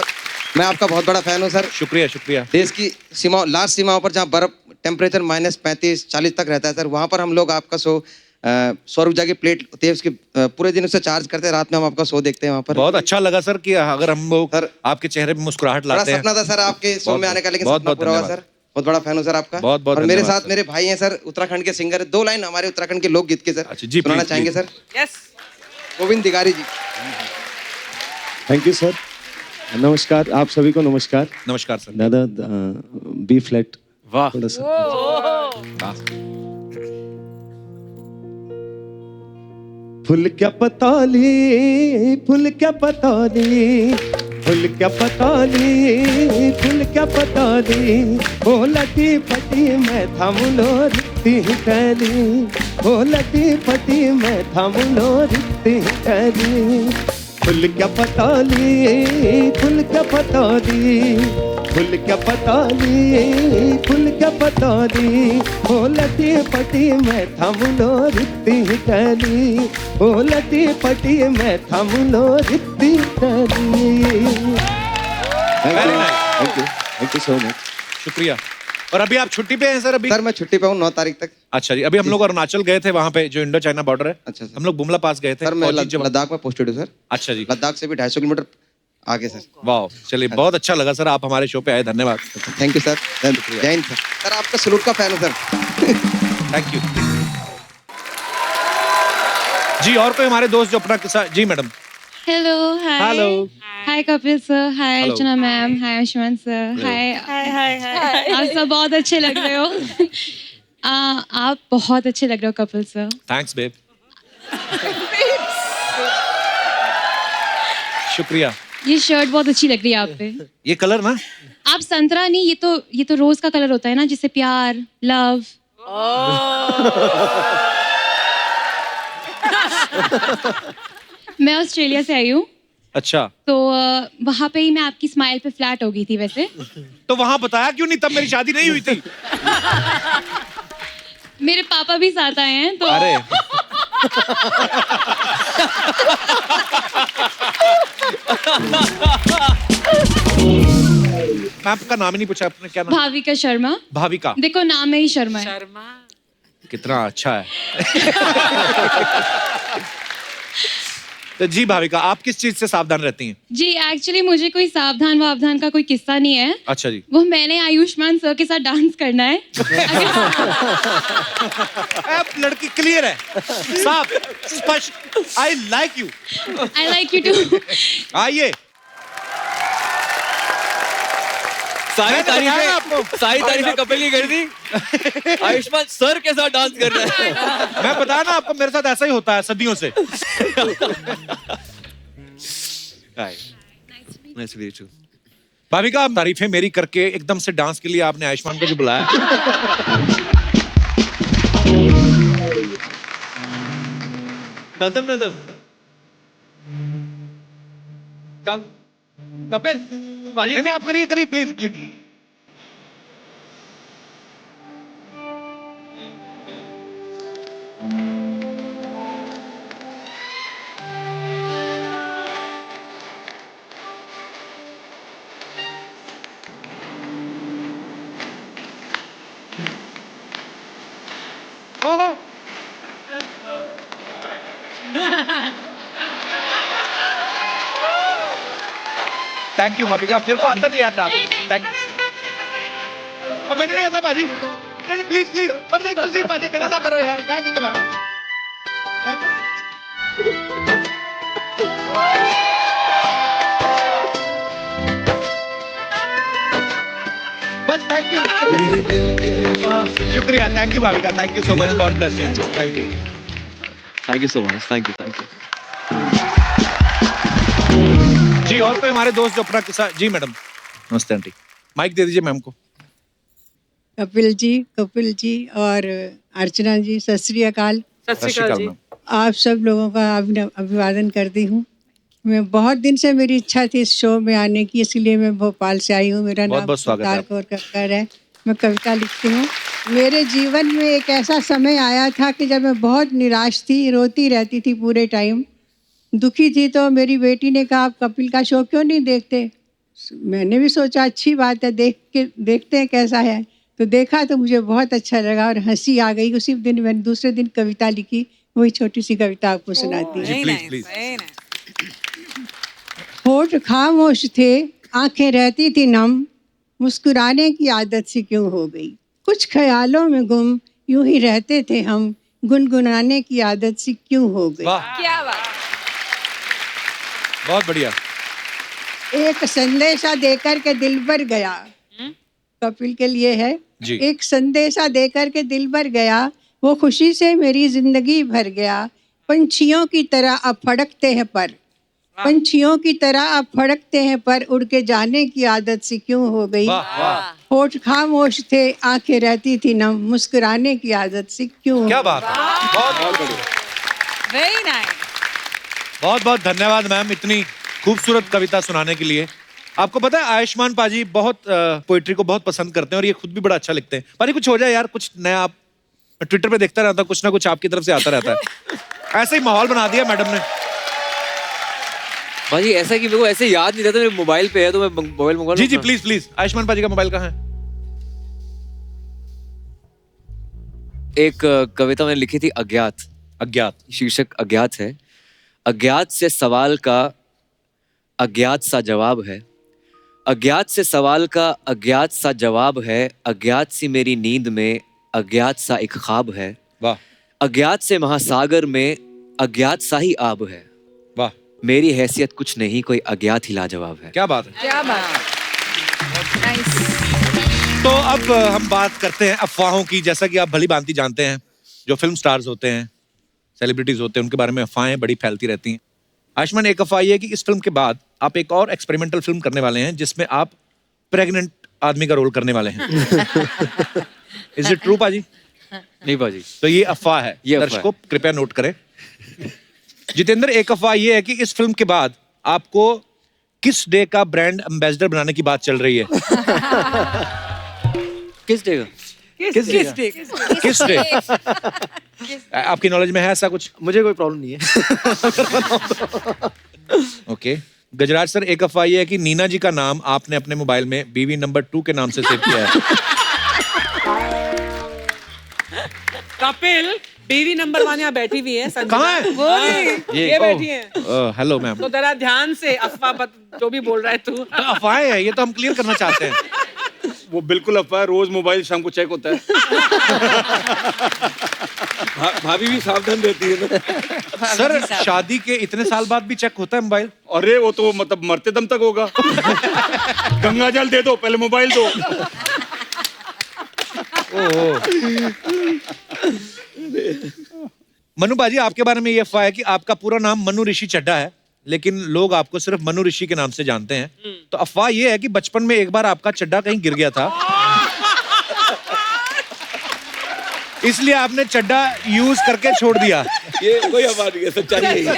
मैं आपका बहुत बड़ा फैन हूँ सर। शुक्रिया शुक्रिया। देश की सीमा, लास्ट सीमाओं पर जहाँ बर्फ टेम्परेचर -35-40 तक रहता है सर, वहाँ पर हम लोग आपका शो 100 ऊर्जा की प्लेट होती है उसकी, पूरे दिन उससे चार्ज करते हैं, रात में हम आपका शो देखते हैं वहाँ पर। बहुत अच्छा लगा सर कि अगर हम लोग आपके चेहरे पे मुस्कुराहट बड़ा लाते हैं। सपना था सर आपके शो में आने का, लेकिन बहुत सपना बहुत पूरा हुआ धन्यवाद। सर। बहुत बड़ा फैन हूँ सर आपका। बहुत बहुत और मेरे धन्यवाद साथ सर। मेरे भाई हैं सर, उत्तराखंड के सिंगर। 2 लाइन हमारे उत्तराखंड के लोकगीत के सर जी, सुनाना प्लीज, चाहेंगे please. Sir. Yes. Govind Tiwari ji. Thank you sir. नमस्कार आप सभी को। नमस्कार। नमस्कार सर। दादा बी फ्लैट। वाह, थोड़ा सा। फुल क्या पताली, फुल क्या पताली, फुल क्या पताली, फुल क्या पताली, ओ लटी पटी मैं थाम लो रिक्ति कैली, ओ लटी पटी मैं थाम लो रिक्ति कैली। फुल क्या पताली, फुल क्या पताली, फुल क्या पताली, फुल क्या पताली, ओ लटी पटी मैं थाम लो रिक्ति कैली, ओ लटी पटी मैं थाम लो रिक्ति कैली। Thank you so much. शुक्रिया। और अभी आप छुट्टी पे हैं सर? अभी सर मैं छुट्टी पे हूँ 9 तारीख तक। अच्छा जी, अभी हम लोग अरुणाचल गए थे, वहाँ पे जो इंडो चाइना बॉर्डर है। अच्छा सर। हम लोग बुमला पास गए थे। सर मैं फौजी जवान- लद्दाख में पोस्टेड हूँ सर। अच्छा जी। लद्दाख से भी 250 किलोमीटर आगे सर। वाह, चलिए बहुत अच्छा लगा सर, आप हमारे शो पे आए, धन्यवाद। Thank you sir. जय हिंद सर। सर आपका सलूट का फैन हूँ सर। थैंक यू जी। और कोई हमारे दोस्त जो अपना किस्सा। जी मैडम। हेलो, हाय। हेलो। हाय कपिल सर, हाय Hello. अर्चना मैम, हाय आयुष्मान सर, हाय हाय हाय। आप सब बहुत अच्छे लग रहे हो। आप बहुत अच्छे लग रहे हो कपिल सर। Thanks babe. शुक्रिया। ये शर्ट बहुत अच्छी लग रही है आप पे। ये कलर ना, आप संतरा नहीं, ये तो रोज का कलर होता है ना, जिससे प्यार, लव। मैं ऑस्ट्रेलिया से आई हूँ, अच्छा तो वहाँ पे ही मैं आपकी स्माइल पे फ्लैट हो गई थी वैसे। तो वहाँ बताया क्यों नहीं, तब मेरी शादी नहीं हुई थी। मेरे पापा भी साथ आए हैं तो। अरे मैं आपका नाम ही नहीं पूछा, आपने क्या नाम? भाविका शर्मा। भाविका। देखो नाम में ही शर्मा है। कितना अच्छा है। तो जी भाविका, आप किस चीज से सावधान रहती हैं? जी एक्चुअली मुझे कोई सावधान वावधान का कोई किस्सा नहीं है। अच्छा जी। वो मैंने आयुष्मान सर के साथ डांस करना है। अब लड़की क्लियर है, साफ स्पष्ट। I like you. I like you too. आइए। सारी तारीफें कपिल की कर दी। आयुष्मान सर के साथ डांस कर रहा है। मैं बताया ना आपको, मेरे साथ ऐसा ही होता है सदियों से। भाविका, तारीफें मेरी करके एकदम से डांस के लिए आपने आयुष्मान को जो बुलाया। खत्म। कपिल नहीं आप करिए करिए प्लीज प्लीज। थैंक यू भाभी, फिर को अंदर नहीं आता। Thank you. मैंने नहीं आता भाजी, प्लीज प्लीज बंदे कुछ भाजी मेरा ना करो यार, मैं नहीं करना। बस थैंक यू, शुक्रिया, थैंक यू भाभी का, thank you so much, God bless you, thank you so much, thank you. जी और कोई हमारे दोस्त जो अपना किस्सा। जी मैडम नमस्ते आंटी, माइक दे दीजिए मैम को। कपिल जी और अर्चना जी सत श्री अकाल। सत श्री अकाल। आप सब लोगों का अभिवादन करती हूँ। मैं बहुत दिन से मेरी इच्छा थी इस शो में आने की, इसलिए मैं भोपाल से आई हूँ। मेरा नाम अवतार कौर कक्कर है, मैं कविता लिखती हूँ। मेरे जीवन में एक ऐसा समय आया था कि जब मैं बहुत निराश थी, रोती रहती थी पूरे टाइम, दुखी थी। तो मेरी बेटी ने कहा आप कपिल का शो क्यों नहीं देखते। मैंने भी सोचा अच्छी बात है, देखते हैं कैसा है। तो देखा तो मुझे बहुत अच्छा लगा और हंसी आ गई। उसी दिन मैंने दूसरे दिन कविता लिखी, वही छोटी सी कविता आपको सुनाती हूँ। होठ खामोश थे, आंखें रहती थी नम, मुस्कुराने की आदत सी क्यों हो गई। कुछ ख्यालों में गुम यूं ही रहते थे हम, गुनगुनाने की आदत सी क्यों हो गई। क्या बात, बहुत बढ़िया। एक संदेशा देकर के दिल भर गया, कपिल के लिए है। एक संदेशा देकर के दिल भर गया, वो खुशी से मेरी जिंदगी भर गया। पंछियों की तरह अब फड़कते हैं पर, पंछियों की तरह अब फड़कते हैं पर, उड़ के जाने की आदत सी क्यों हो गई। होठ खामोश थे, आंखें रहती थी नम, मुस्कुराने की आदत सी क्यों। क्या बात, बहुत वेरी नाइस। बहुत बहुत धन्यवाद मैम इतनी खूबसूरत कविता सुनाने के लिए। आपको पता है आयुष्मान पाजी बहुत पोइट्री को बहुत पसंद करते हैं और ये खुद भी बड़ा अच्छा लिखते हैं। पाजी कुछ हो जाए यार, कुछ नया। आप ट्विटर पे देखता रहता हूं, कुछ ना कुछ आपकी तरफ से आता रहता है। ऐसे ही माहौल बना दिया मैडम ने। भाजी ऐसा कि मेरे को ऐसे याद नहीं रहता, मेरे मोबाइल पे है तो मैं मोबाइल मंगवा लूं। जी जी प्लीज प्लीज। आयुष्मान पाजी का मोबाइल कहाँ है? एक कविता मैंने लिखी थी, अज्ञात। अज्ञात शीर्षक अज्ञात है। अज्ञात से सवाल का अज्ञात सा जवाब है, अज्ञात से सवाल का अज्ञात सा जवाब है, अज्ञात सी मेरी नींद में अज्ञात सा एक ख्वाब है। वाह। अज्ञात से महासागर में अज्ञात सा ही आब है। वाह। मेरी हैसियत कुछ नहीं, कोई अज्ञात ही लाजवाब है। क्या बात है, क्या बात। तो अब हम बात करते हैं अफवाहों की। जैसा कि आप भली भांति जानते हैं, जो फिल्म स्टार्स होते हैं, सेलिब्रिटीज होते हैं, उनके बारे में अफवाहें बड़ी फैलती रहती हैं। आयुष्मान, एक अफवाह ये है कि इस फिल्म के बाद आप एक और एक्सपेरिमेंटल फिल्म करने वाले हैं जिसमें आप प्रेग्नेंट आदमी का रोल करने वाले हैं। इज इट ट्रू पाजी? नहीं पाजी, तो ये अफवाह है, ये दर्शकों कृपया नोट करें। जितेंद्र, एक अफवाह ये है कि इस फिल्म के बाद आपको किस डे का ब्रांड एम्बेसडर बनाने की बात चल रही है। किस डे का? किस डे? आपकी नॉलेज में है ऐसा कुछ? मुझे कोई प्रॉब्लम नहीं है। ओके। गजराज सर, एक अफवाह ये है कि नीना जी का नाम आपने अपने मोबाइल में बीवी नंबर 2 के नाम से सेव किया है। कपिल, बीवी नंबर 1 यहाँ बैठी हुई है। कहाँ है? वो नहीं, ये बैठी है। Hello ma'am. तो जरा ध्यान से अफवाह जो भी बोल रहा है तू। अफवाहें है, ये तो हम क्लियर करना चाहते हैं। वो बिल्कुल अफवाह है, रोज मोबाइल शाम को चेक होता है। भाभी भी सावधान रहती है ना। सर, शादी के इतने साल बाद भी चेक होता है मोबाइल? अरे वो तो मतलब मरते दम तक होगा। गंगा जल दे दो, पहले मोबाइल दो। मनु बाजी, आपके बारे में ये अफवाह है कि आपका पूरा नाम मनु ऋषि चड्ढा है, लेकिन लोग आपको सिर्फ मनु ऋषि के नाम से जानते हैं। तो अफवाह ये है कि बचपन में एक बार आपका चड्ढा कहीं गिर गया था, इसलिए आपने चड्ढा यूज करके छोड़ दिया। ये कोई अफवाह नहीं है, सच्चाई है।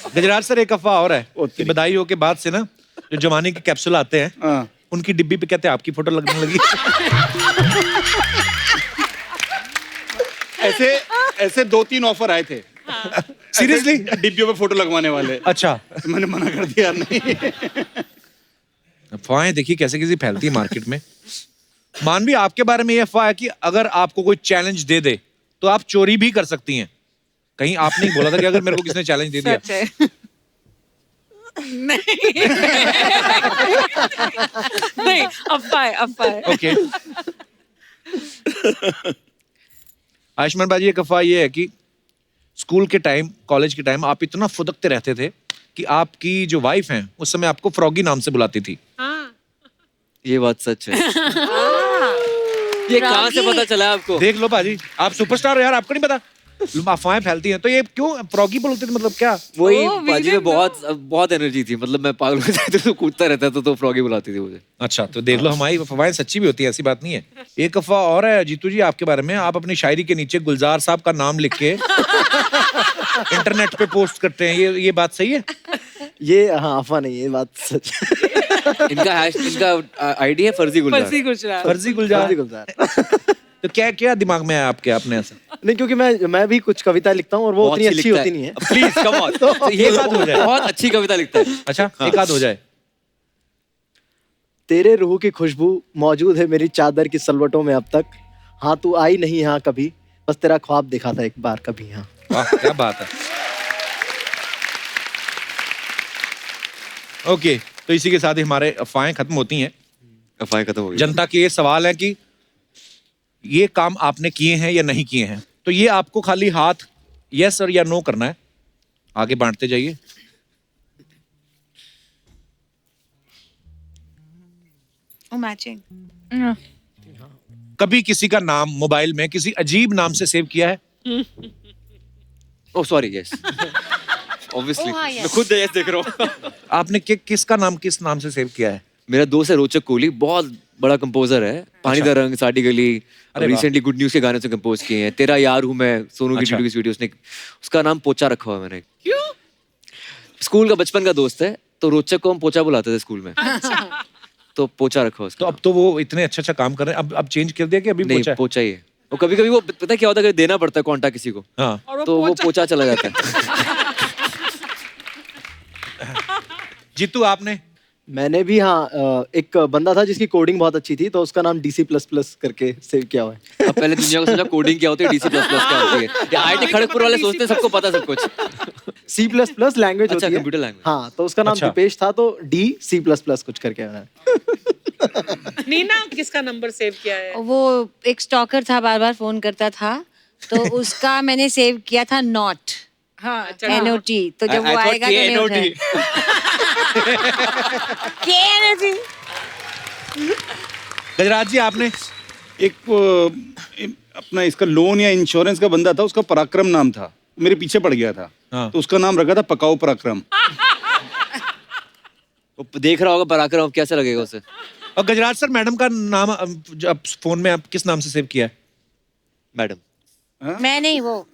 गजराज सर, एक अफवाह और है कि बधाइयों के बाद से ना जो जवानी के कैप्सूल आते हैं उनकी डिब्बी पे कहते हैं आपकी फोटो लगने लगी। ऐसे 2-3 ऑफर आए थे। सीरियसली? डिब्बियों पे फोटो लगवाने वाले। अच्छा। मैंने मना कर दिया, नहीं। अफवाहें देखिए कैसे कैसे फैलती है मार्केट में। मानवी, आपके बारे में ये अफवाह है कि अगर आपको कोई चैलेंज दे दे तो आप चोरी भी कर सकती हैं। कहीं आपने बोला था कि अगर मेरे को किसने चैलेंज दे दिया? नहीं, अफवाह। ओके। आयुष्मान बाजी, एक अफवाह ये है कि स्कूल के टाइम, कॉलेज के टाइम आप इतना फुदकते रहते थे कि आपकी जो वाइफ हैं उस समय आपको फ्रॉगी नाम से बुलाती थी। ये बात सच है। ये कहाँ से पता चला आपको? देख लो बाजी, आप सुपरस्टार हो यार, आपको नहीं पता? अफवाहें फैलती हैं तो ये क्यों फ्रॉगी बोलते थे, मतलब क्या? वही बाजी में बहुत एनर्जी थी, मतलब मैं पागल हो जाता तो कूदता रहता था तो फ्रॉगी बुलाती थी मुझे। अच्छा, तो देख लो हमारी अफवाहें सच्ची भी होती है, ऐसी बात नहीं है। एक अफवाह और है जीतू जी आपके बारे में, आप अपनी शायरी के नीचे गुलजार साहब का नाम लिख के इंटरनेट पे पोस्ट करते हैं, ये बात सही है? ये हाँ अफवाह नहीं है, ये बात सच। इनका आईडी है फर्जी गुलजार। फर्जी गुलजार। तो क्या दिमाग में है आपके, आपने ऐसा? नहीं, क्योंकि मैं भी कुछ कविता लिखता हूँ और वो उतनी अच्छी होती नहीं है। Please come on. तो ये बात हो जाए। बहुत अच्छी कविता लिखता है। अच्छा, एक आध हो जाए। तेरे रूह की खुशबू मौजूद है मेरी चादर की सलवटों में अब तक। हाँ तू आई नहीं यहाँ कभी, बस तेरा ख्वाब देखा था एक बार कभी। हाँ, वाह क्या बात है। ओके, तो इसी के साथ ही हमारे अफवाहें खत्म होती हैं। अफवाहें खत्म हो गई। जनता के ये सवाल है कि ये काम आपने किए हैं या नहीं किए हैं, तो ये आपको खाली हाथ यस और या नो करना है। आगे बांटते जाइए। मैचिंग। कभी किसी का नाम मोबाइल में किसी अजीब नाम से सेव किया है? Oh sorry, yes obviously. मैं खुद यस देख रहा हूँ। आपने किसका नाम किस नाम से सेव किया है? मेरा दोस्त है रोचक कोहली, बहुत बड़ा कंपोजर है। पानी दा रंग, साड़ी गली, रिसेंटली गुड न्यूज के गाने से कंपोज किए हैं। तेरा यार हूँ मैं, सोनू की वीडियो उसने, उसका नाम पोचा रखा हुआ है मैंने। क्यों? स्कूल का बचपन का दोस्त है, तो रोचक को हम पोचा बुलाते थे स्कूल में। तो पोचा रखा उसका। तो अब तो वो इतने अच्छा काम कर रहे हैं, अब चेंज कर दिया कि अभी नहीं, पोचा ही है। और कभी कभी वो पता क्या होता है, देना पड़ता है कॉन्टैक्ट किसी को, हाँ, तो वो पोचा चला जाता है। जीतू आपने? मैंने भी हाँ, एक बंदा था जिसकी कोडिंग बहुत अच्छी थी, तो उसका नाम DC++ करके सेव किया हुआ है। अब पहले दुनिया को समझा कोडिंग क्या होती है, DC++ क्या होती है। ये IIT खड़गपुर वाले सोचते हैं सबको पता सब कुछ। C++ लैंग्वेज होती है। Computer language. हाँ, तो उसका नाम दीपेश था, तो DC++ कुछ करके बना। नीना किसका नंबर सेव किया है? वो एक स्टॉकर था, बार बार फोन करता था, तो उसका मैंने सेव किया था नॉट। हाँ, NOT। तो जब वो आएगा तो नहीं उठाएगा। गजराज जी आपने? एक अपना इसका लोन या इंश्योरेंस का बंदा था, उसका पराक्रम नाम था, मेरे पीछे पड़ गया था। तो उसका नाम रखा था पकाओ पराक्रम। वो देख रहा होगा पराक्रम, कैसा लगेगा उसे। और गजराज सर, मैडम का नाम अब फोन में आप किस नाम से सेव किया है? मैडम। मैं नहीं, वो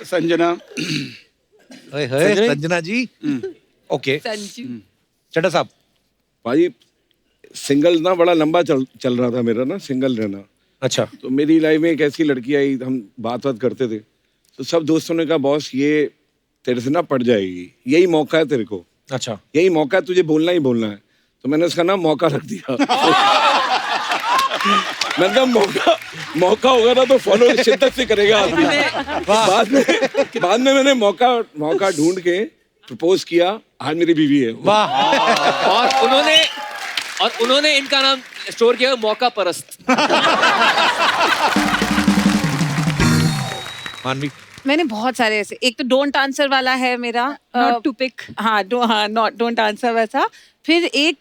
संजना। संजना जी। ओके, चड्डा साहब। भाई सिंगल ना बड़ा लंबा चल रहा था मेरा ना, सिंगल रहना। अच्छा। तो मेरी लाइफ में एक ऐसी लड़की आई, हम बात करते थे, तो सब दोस्तों ने कहा बॉस ये तेरे से ना पड़ जाएगी, यही मौका है तेरे को। अच्छा। यही मौका है, तुझे बोलना ही बोलना है। तो मैंने उसका नाम मौका रख दिया। मैंने कहा मौका होगा ना तो फॉलो शिद्दत से करेगा आदमी। बाद में मैंने मौका ढूंढ के प्रपोज किया, आज मेरी बीवी है। वाह। और उन्होंने इनका नाम स्टोर किया मौका परस्त। मानवी? मैंने बहुत सारे ऐसे, एक तो डोंट आंसर वाला है मेरा, नॉट टू पिक। हाँ, नॉट डोंट आंसर वैसा। फिर आई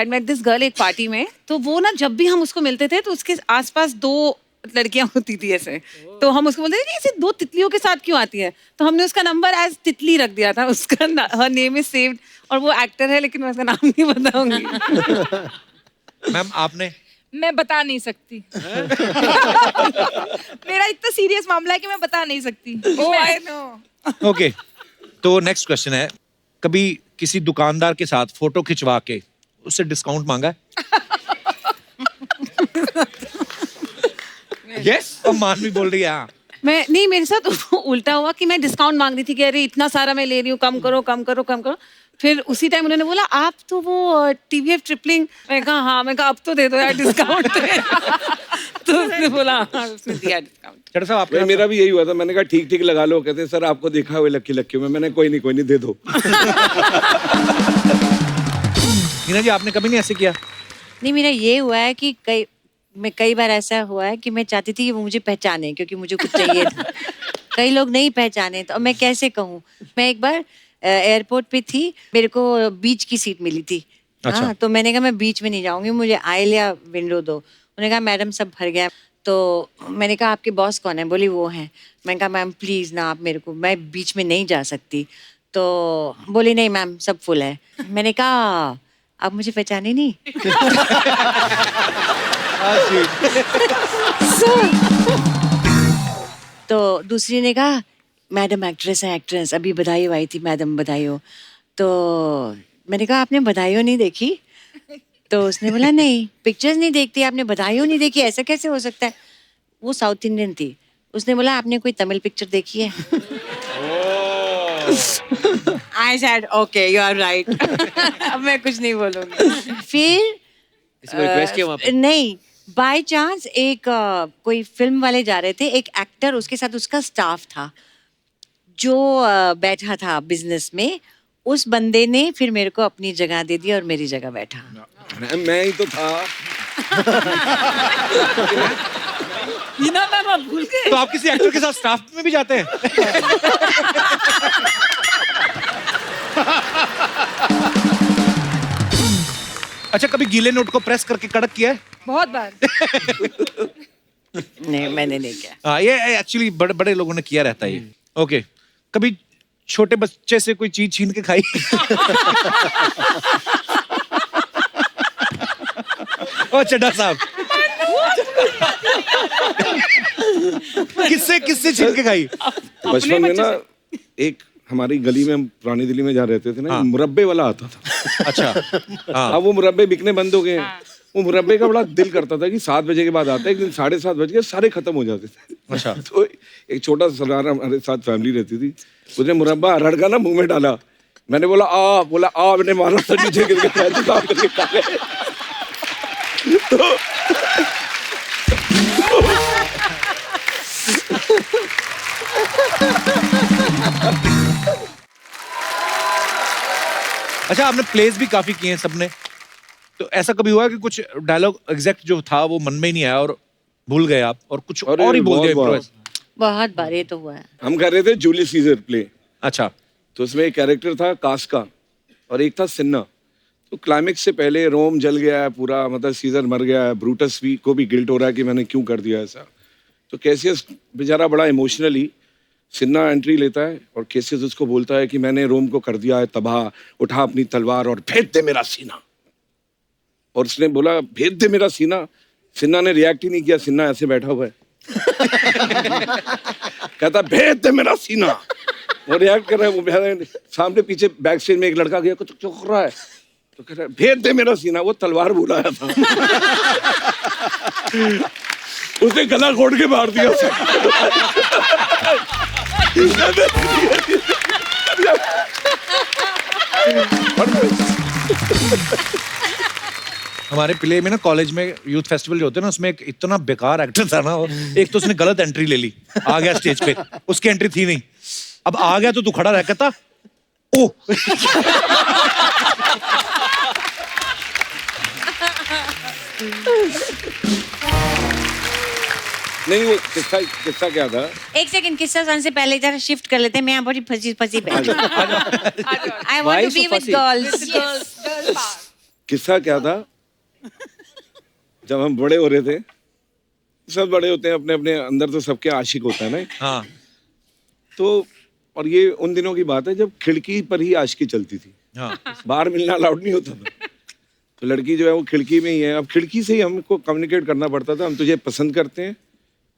मेट दिस गर्ल एक पार्टी में, तो वो ना जब भी हम उसको मिलते थे तो उसके आसपास 2 लड़कियां होती थी ऐसे, तो हम उसको बोलते थे ऐसे 2 तितलियों के साथ क्यों आती है, तो हमने उसका नंबर एज तितली रख दिया था, उसका हर नेम इज सेव्ड, और वो एक्टर है लेकिन मैं उसका नाम नहीं बताऊंगी। मैम आपने? मैं बता नहीं सकती। मेरा इतना सीरियस मामला है कि मैं बता नहीं सकती। ओह आई नो। ओके, तो नेक्स्ट क्वेश्चन है, कभी किसी दुकानदार के साथ फोटो खिंचवा के उससे डिस्काउंट मांगा है? यस, और मान भी बोल रही है हाँ। मैं नहीं, मेरे साथ उल्टा हुआ कि मैं डिस्काउंट मांग रही थी कि अरे इतना सारा मैं ले रही हूँ, कम करो कम करो कम करो। फिर उसी टाइम उन्होंने बोला आप तो वो TVF ट्रिपलिंग, मैं कहा हाँ, मैं कहा अब तो दे दो यार डिस्काउंट। तो उसने बोला हाँ, उसने दिया डिस्काउंट। चढ़ साहब आपका? मेरा भी यही हुआ था, मैंने कहा ठीक ठीक लगा लो, कहते सर आपको देखा हुआ लक्की लक्की में, मैंने कोई नहीं दे दो। नीना जी आपने कभी नहीं ऐसे किया? नहीं, मेरा ये हुआ है कि कई बार ऐसा हुआ है कि मैं चाहती थी कि वो मुझे पहचाने, क्योंकि मुझे कुछ चाहिए था। कई लोग नहीं पहचाने, तो मैं कैसे कहूँ। मैं एक बार एयरपोर्ट पे थी, मेरे को बीच की सीट मिली थी। अच्छा। हाँ, तो मैंने कहा मैं बीच में नहीं जाऊंगी, मुझे आइल या विंडो दो। उन्होंने कहा मैडम सब भर गया। तो मैंने कहा आपके बॉस कौन है? बोली वो हैं। मैंने कहा मैम प्लीज़ ना, आप मेरे को, मैं बीच में नहीं जा सकती। तो बोली नहीं मैम सब फुल है। मैंने कहा आप मुझे पहचाने नहीं। तो दूसरी ने कहा मैडम एक्ट्रेस है, एक्ट्रेस अभी बधाई आई थी, मैडम बधाई हो। तो मैंने कहा आपने बधाई हो नहीं देखी? तो उसने बोला नहीं, पिक्चर्स नहीं देखती, आपने बधाई हो नहीं देखी, ऐसा कैसे हो सकता है? वो साउथ इंडियन थी। उसने बोला आपने कोई तमिल पिक्चर देखी है? I said okay you are right. अब मैं कुछ नहीं बोलूंगी। फिर रिक्वेस्ट किया वहाँ पे? नहीं, बाय चांस एक कोई फिल्म वाले जा रहे थे, एक एक्टर उसके साथ उसका स्टाफ था जो बैठा था बिजनेस में। उस बंदे ने फिर मेरे को अपनी जगह दे दी और मेरी जगह बैठा। मैं ही तो था। नीना मैम आप भूल गए? तो आप किसी एक्टर के साथ स्टाफ में भी जाते हैं? अच्छा, कभी गीले नोट को प्रेस करके कड़क किया है? बहुत बार। नहीं, मैंने नहीं किया। हाँ, ये एक्चुअली बड़े बड़े लोगों ने किया रहता है ये। ओके, कभी छोटे बच्चे से कोई चीज छीन के खाई? ओ चड्ढा साहब, किससे छीन के खाई? बचपन में ना एक हमारी गली में, हम पुरानी दिल्ली में जहाँ रहते थे ना, हाँ। मुरब्बे वाला आता था। अच्छा। हाँ। अब वो मुरब्बे बिकने बंद हो गए। वो मुरब्बे का बड़ा दिल करता था कि 7 बजे के बाद आता है, एक दिन 7:30 बज गए, सारे खत्म हो जाते थे। अच्छा। तो एक छोटा सा सरदार हमारे साथ फैमिली रहती थी, उसने मुरब्बा अरहर का ना मुंह में डाला। मैंने बोला आ, मैंने मारा था, नीचे गिर गया, साफ करके खा गए। अच्छा, आपने प्लेस भी काफी किए हैं सबने, तो ऐसा कभी हुआ कि कुछ डायलॉग एग्जैक्ट जो था वो मन में ही नहीं आया और भूल गए आप और कुछ और ही बोल दिया? बहुत बार ये तो हुआ है। हम कर रहे थे जूलियस सीजर प्ले। अच्छा। तो उसमें एक कैरेक्टर था कास्का और एक था सिन्ना। तो क्लाइमेक्स से पहले रोम जल गया है पूरा, मतलब सीजर मर गया है, ब्रूटस भी को भी गिल्ट हो रहा है कि मैंने क्यों कर दिया ऐसा। तो कैसियस बेचारा बड़ा इमोशनली, सिन्ना एंट्री लेता है और कैसियस उसको बोलता है कि मैंने रोम को कर दिया है तबाह, उठा अपनी तलवार और भेद दे मेरा सीना। और उसने बोला भेद दे मेरा सीना। सिन्ना ने रिएक्ट ही नहीं किया, सिन्ना ऐसे बैठा हुआ है। कहता भेद दे मेरा सीना। वो रिएक्ट कर रहा है, वो सामने पीछे बैक स्टेज में एक लड़का गया, कुछ चौंक रहा है, तो कह रहा है भेद दे मेरा सीना। वो तलवार बुलाया था। उसने गला घोट के मार दिया। हमारे प्ले में ना, कॉलेज में यूथ फेस्टिवल जो होते हैं ना, उसमें एक इतना बेकार एक्टर था ना, एक तो उसने गलत एंट्री ले ली, आ गया स्टेज पे, उसकी एंट्री थी नहीं। अब आ गया तो तू खड़ा रह, कहता ओ। नहीं, वो किस्सा क्या था? एक सेकंड, किस्सा सुनने से पहले जरा शिफ्ट कर लेते हैं। मैं यहाँ बड़ी फंसी बैठी। I want to be with girls. किस्सा क्या था? जब हम बड़े हो रहे थे, सब बड़े होते हैं अपने अपने अंदर, तो सबके आशिक होता है ना। हाँ। तो और ये उन दिनों की बात है जब खिड़की पर ही आशिकी चलती थी। हाँ। बाहर मिलना अलाउड नहीं होता था। तो लड़की जो है वो खिड़की में ही है। अब खिड़की से ही हमको कम्युनिकेट करना पड़ता था, हम तुझे पसंद करते हैं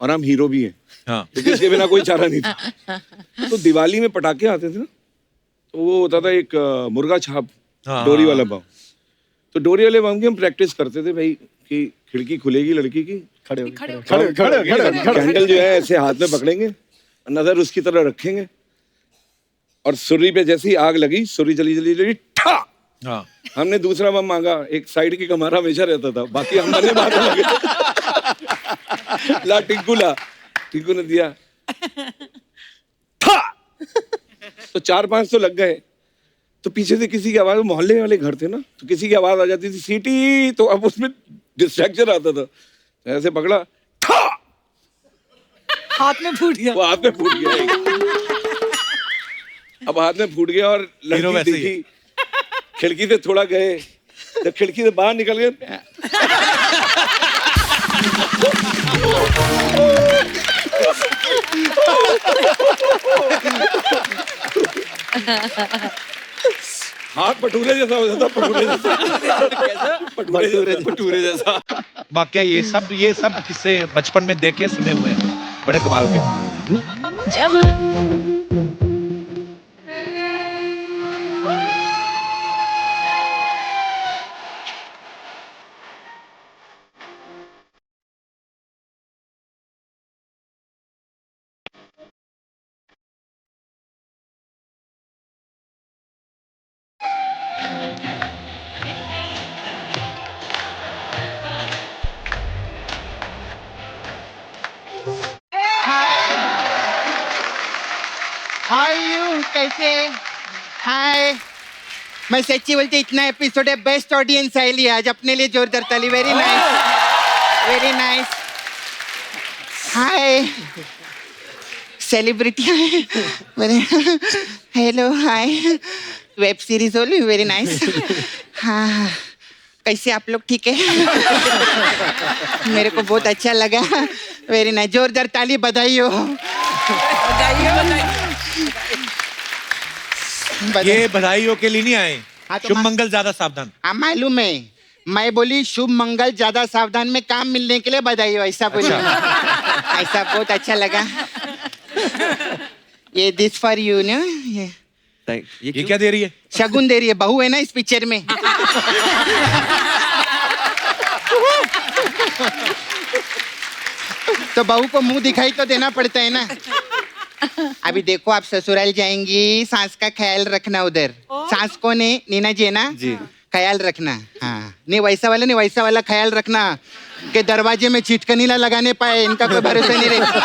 और हम हीरो भी हैं। हाँ। क्योंकि इसके बिना कोई चारा नहीं था। तो दिवाली में पटाखे आते थे ना, तो वो होता था एक मुर्गा छाप, डोरी वाला बम। तो डोरी वाले बम की हम प्रैक्टिस करते थे भाई, कि खिड़की खुलेगी लड़की की, खड़े कैंडल जो है ऐसे हाथ में पकड़ेंगे, नजर उसकी तरफ रखेंगे, और सुर्री पे जैसे ही आग लगी, सुर्री जली जली जली ठा। हाँ। हमने दूसरा बम मांगा, एक साइड की कमारा हमेशा रहता था, बाकी हम बने मारने लगे। ला टिंकू ने दिया ठा। तो 4-5 तो लग गए। तो पीछे से किसी की आवाज, मोहल्ले वाले घर थे ना, तो किसी की आवाज आ जाती थी सीटी, तो अब उसमें डिस्ट्रैक्शन आता था। तो ऐसे पकड़ा, ठा, हाथ में फूट गया। वो हाथ में फूट गया। अब हाथ में फूट गया और लड़की देखी, खिड़की से थोड़ा गए, जब खिड़की से बाहर निकल गए, हाथ पटूरे जैसा हो जाता, पटूरे जैसा। वाकई ये सब किस्से बचपन में देखे सुने हुए हैं, बड़े कमाल के। हाय यू, कैसे? हाय। मैं सच्ची बोलती, इतना एपिसोड है, बेस्ट ऑडियंस आई ली आज अपने लिए, जोरदार ताली। Very nice, very nice. Hi, celebrity है। Hello, hi. Web series Holi, very nice. हाँ, कैसे आप लोग? ठीक है। मेरे को बहुत अच्छा लगा, वेरी नाइस। जोरदार ताली, बधाई हो। ये बधाइयों के लिए नहीं आए। हाँ, तो शुभ मंगल ज्यादा सावधान। हाँ, मालूम है। मैं बोली शुभ मंगल ज्यादा सावधान में काम मिलने के लिए बधाई हो, ऐसा बोली। ऐसा बहुत अच्छा लगा। ये दिस फॉर यू ना। ये क्या दे रही है? शगुन दे रही है, बहू है ना इस पिक्चर में। तो बहू को मुंह दिखाई तो देना पड़ता है ना। अभी देखो, आप ससुराल जाएंगी, सास का ख्याल रखना उधर। सास को ने नीना जी है ना जी, ख्याल रखना। हाँ, नहीं वैसा वाला ख्याल रखना कि दरवाजे में चिटकनी ना लगाने पाए, इनका कोई भरोसा नहीं रहता।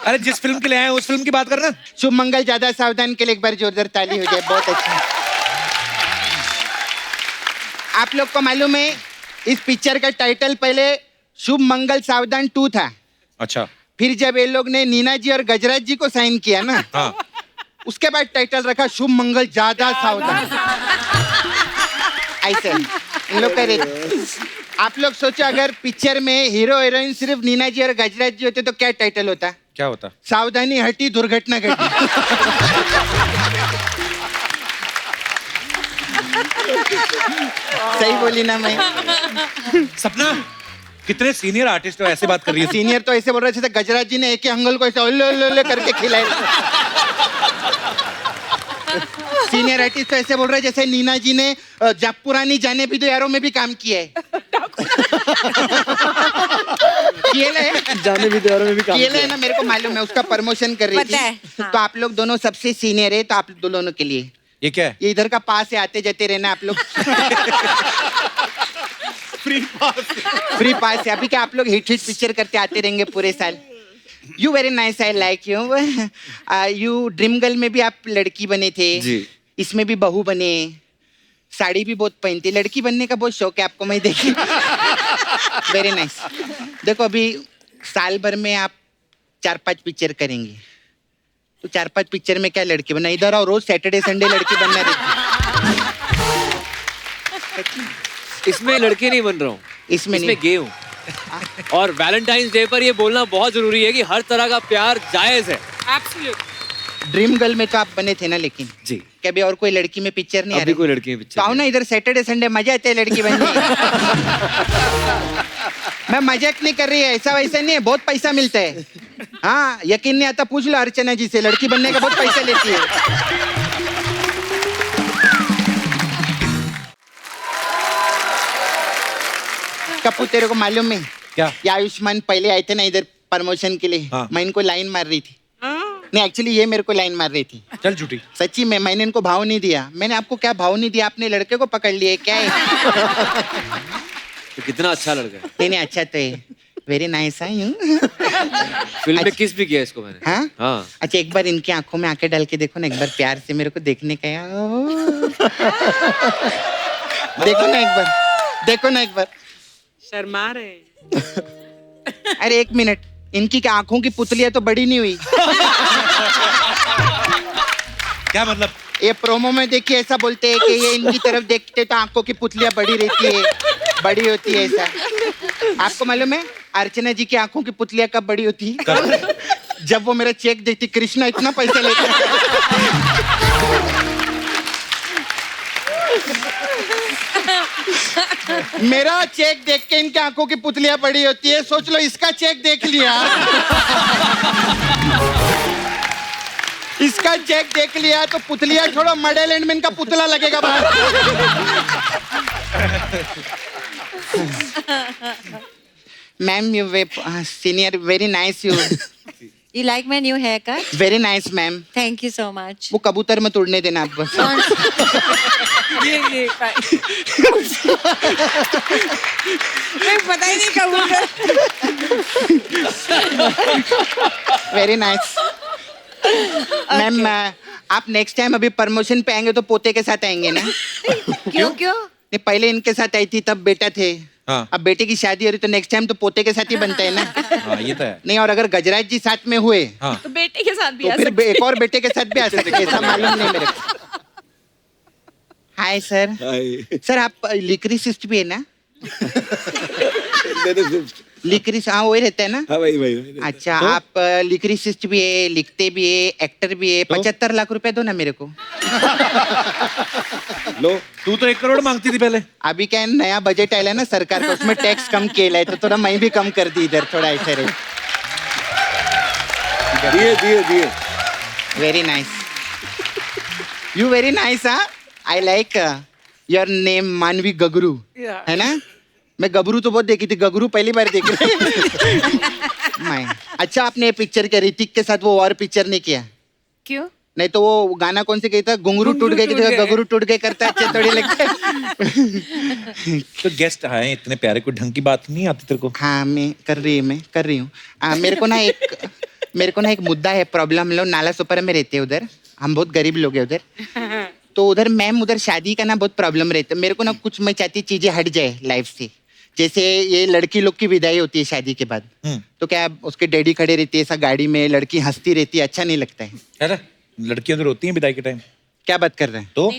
अरे जिस फिल्म के लिए आए उस फिल्म की बात करना। शुभ मंगल ज्यादा सावधान के लिए एक बार जोरदार ताली हो जाए, बहुत अच्छा। आप लोग को मालूम है, इस पिक्चर का टाइटल पहले शुभ मंगल सावधान 2 था। अच्छा। फिर जब ये लोग ने नीना जी और गजराज जी को साइन किया ना, हाँ, उसके बाद टाइटल रखा शुभ मंगल ज्यादा सावधान। ऐसे इन लोग कह रहे। आप लोग सोचो, अगर पिक्चर में हीरो हीरोइन सिर्फ नीना जी और गजराज जी होते तो क्या टाइटल होता? क्या होता? सावधानी हटी, दुर्घटना घटी। सही बोली ना मैं? सपना, कितने सीनियर आर्टिस्ट हो, ऐसे बात कर रही है। सीनियर तो ऐसे बोल रहे थे, गजराज जी ने एक ही अंगल को ऐसे ओले करके खिलाया। सीनियर आर्टिस्ट तो ऐसे बोल रहे जैसे नीना जी ने जब पुरानी जाने भी तो यारों में भी काम किया है। जाने भी तो यारों में भी काम किया है ना, मेरे को मालूम है, उसका प्रमोशन कर रही थी। तो आप लोग दोनों सबसे सीनियर है, तो आप दोनों के लिए ये क्या है? ये इधर का पास है, आते जाते रहना आप लोग। फ्री पास है। अभी क्या आप लोग हिट पिक्चर करते आते रहेंगे पूरे साल। You very nice, I like you. You dream girl में भी आप लड़की बने थे जी, इसमें भी बहू बने, साड़ी भी बहुत पहनती। लड़की बनने का बहुत शौक है आपको, मैं देखी। Very nice. देखो, अभी साल भर में आप 4-5 पिक्चर करेंगे, तो 4-5 पिक्चर में क्या लड़की बनना? इधर आओ, रोज सैटरडे संडे लड़की बनना रहती। इसमें लड़के नहीं बन रहा हूँ, इसमें गे हूँ। और वैलेंटाइंस डे पर ये बोलना बहुत जरूरी है कि हर तरह का प्यार जायज है। ड्रीम गर्ल में तो आप बने थे ना, लेकिन जी कभी और कोई लड़की में पिक्चर नहीं आ अभी रही? कोई लड़की में पिक्चर तो आओ ना इधर, सैटरडे संडे मजा आते है लड़की बनने। मैं मजाक नहीं कर रही है, ऐसा वैसा नहीं है, बहुत पैसा मिलता है। हाँ, यकीन नहीं आता पूछ लो अर्चना जी से, लड़की बनने का बहुत पैसा लेती है। कपूर तेरे को मालूम है क्या? ये आयुष्मान पहले आए थे ना इधर प्रमोशन के लिए, हाँ। मैं इनको लाइन मार रही थी। नहीं, एक्चुअली ये मेरे को लाइन मार रही थी। चल झूठी। सच्ची में मैंने इनको भाव नहीं दिया। मैंने आपको क्या भाव नहीं दिया, आपने लड़के को पकड़ लिए क्या है? तो कितना अच्छा लड़का है। नहीं नहीं, अच्छा तो है, वेरी नाइस है। फिल्म में किस भी किया इसको मैंने। हाँ हाँ। अच्छा, एक बार इनकी आंखों में आंखें डाल के देखो ना, एक बार प्यार से मेरे को देखने का यार। देखो ना एक बार, देखो ना एक बार। शर्मा रहे। अरे एक मिनट, इनकी क्या आंखों की पुतलियां तो बड़ी नहीं हुई? क्या मतलब? ये प्रोमो में देखिए ऐसा बोलते हैं कि ये इनकी तरफ देखते तो आंखों की पुतलियां बड़ी रहती है, बड़ी होती है ऐसा। आपको मालूम है अर्चना जी की आंखों की पुतलियां कब बड़ी होती है? जब वो मेरा चेक देखती, कृष्णा इतना पैसा लेता है। मेरा चेक देख के इनकी आंखों की पुतलियां बड़ी होती है, सोच लो इसका चेक देख लिया, इसका चेक देख लिया तो पुतलियां छोड़ो, मॉडल एंड में इनका पुतला लगेगा बाहर। Ma'am you senior, very nice you. You like my new haircut? Very nice ma'am. Thank you so much. वो कबूतर में तोड़ने देना आप बस। ये पता ही नहीं कबूतर। Very nice ma'am. आप नेक्स्ट टाइम अभी प्रमोशन पे आएंगे तो पोते के साथ आएंगे ना? क्यों क्यों? नहीं, पहले इनके साथ आई थी तब बेटा थे। हाँ। अब बेटे की शादी हो रही तो नेक्स्ट टाइम तो पोते के साथ ही बनता है ना। हाँ, ये तो है। नहीं, और अगर गजराज जी साथ में हुए हाँ। तो बेटे के साथ भी तो आ फिर सकते एक और बेटे के साथ भी आ सकते हैं, ऐसा मालूम नहीं मेरे को। Hi sir. सर आप लिक्रिसिस्ट भी है ना? लिक्रिस, हाँ वही रहता है ना? हाँ भाई। अच्छा, आप लिक्रिसिस्ट भी है, लिखते भी है, एक्टर भी है। 75 लाख रुपए दो ना मेरे को। लो, तू तो 1 करोड़ मांगती थी पहले। अभी क्या है, नया बजट आया है ना सरकार का, उसमें टैक्स कम किया है तो थोड़ा मैं भी कम कर दी इधर, थोड़ा ऐसे रहे। दिए। Very nice, you very nice. हाँ, आई लाइक योर नेम मानवी गगरू, है ना? मैं गबरू तो बहुत देखी थी, गगरू पहली बार देख रही। मैं अच्छा, आपने पिक्चर के ऋतिक के साथ वो और पिक्चर नहीं किया? क्यों? नहीं तो वो गाना कौन से कहता, घुंगरू टूट गए, गगरू टूट गए करता, अच्छे थोड़ी लगता। तो गेस्ट आए इतने प्यारे, कोई ढंग की बात नहीं आती तेरे को? हाँ, मैं कर रही हूँ। मेरे को ना एक मुद्दा है, प्रॉब्लम। हम लोग नाला सुपर में रहते हैं उधर, हम बहुत गरीब लोग हैं उधर। तो उधर मैम, उधर शादी का ना बहुत प्रॉब्लम रहता है। मेरे को ना कुछ, मैं चाहती चीजें हट जाए लाइफ से। जैसे ये लड़की लोग की विदाई होती है शादी के बाद, तो क्या उसके डैडी खड़े रहती है ऐसा गाड़ी में, लड़की हंसती रहती है, अच्छा नहीं लगता है? अरे लड़कियां तो रोती हैं विदाई के टाइम। क्या बात कर रहे हैं? तो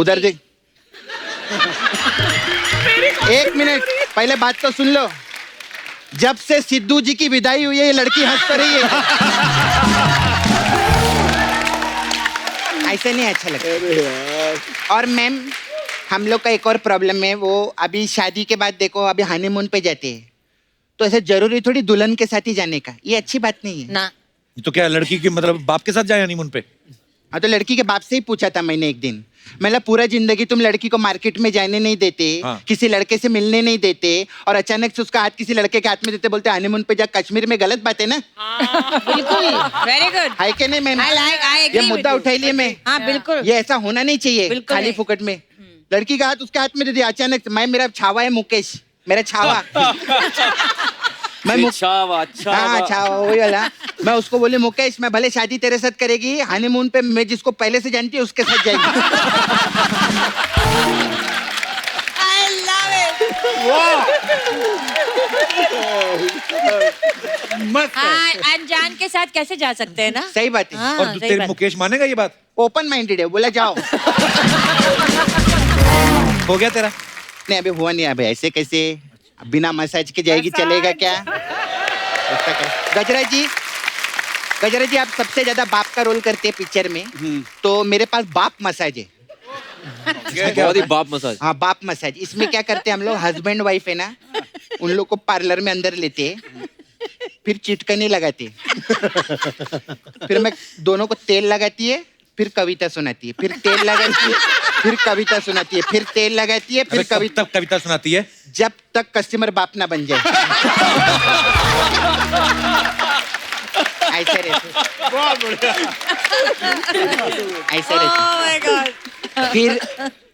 उधर देख, एक मिनट पहले बात तो सुन लो। जब से सिद्धू जी की विदाई हुई है ये लड़की हंस तो रही है। ऐसे नहीं अच्छा लगता। और मैम, हम लोग का एक और प्रॉब्लम है, वो अभी शादी के बाद देखो अभी हनीमून पे जाते हैं, तो ऐसे जरूरी थोड़ी दुल्हन के साथ ही जाने का, ये अच्छी बात नहीं है ना। तो क्या लड़की के मतलब बाप के साथ जाए हनीमून पे? हाँ, तो लड़की के बाप से ही पूछा था मैंने एक दिन। मतलब पूरा जिंदगी तुम लड़की को मार्केट में जाने नहीं देते, हाँ। किसी लड़के से मिलने नहीं देते, और अचानक से उसका हाथ किसी लड़के के हाथ में देते, बोलते हनीमून पे जा कश्मीर में, गलत बात है ना? बिल्कुल, वेरी गुड। है कि नहीं मैम? ये मुद्दा उठाई लिए मैं। हाँ बिल्कुल, ये ऐसा होना नहीं चाहिए बिल्कुल खाली फुकट में। लड़की का हाथ उसके हाथ में दे दिया अचानक से। मैं, मेरा छावा है मुकेश, मेरा छावा। मैं छावा छावा वही वाला। मैं उसको बोली, मुकेश मैं भले शादी तेरे साथ करेगी, हनीमून पे मैं जिसको पहले से जानती हूँ उसके साथ जाएगी। I love it. मस्त है। हाँ, अनजान के साथ कैसे जा सकते हैं ना? सही बात है। हाँ, और सही तेरे बात। मुकेश मानेगा ये बात? ओपन माइंडेड है, बोला जाओ। हो गया तेरा? नहीं अभी हुआ नहीं, अभी ऐसे कैसे बिना मसाज के जाएगी चलेगा क्या? ऐसा कर। गजरा जी आप सबसे ज्यादा बाप का रोल करते हैं पिक्चर में, तो मेरे पास बाप मसाज है। बहुत ही बाप मसाज। हाँ बाप मसाज। इसमें क्या करते हैं हम लोग, हस्बैंड वाइफ है ना, उन लोग को पार्लर में अंदर लेते हैं, फिर चिटकनी लगाते हैं, फिर मैं दोनों को तेल लगाती है, फिर कविता सुनाती है, फिर तेल लगाती है, फिर कविता सुनाती है, फिर तेल लगाती है, फिर कविता सुनाती है, जब तक कस्टमर बाप ना बन जाए। ऐसे रहते, ऐसे रहते। फिर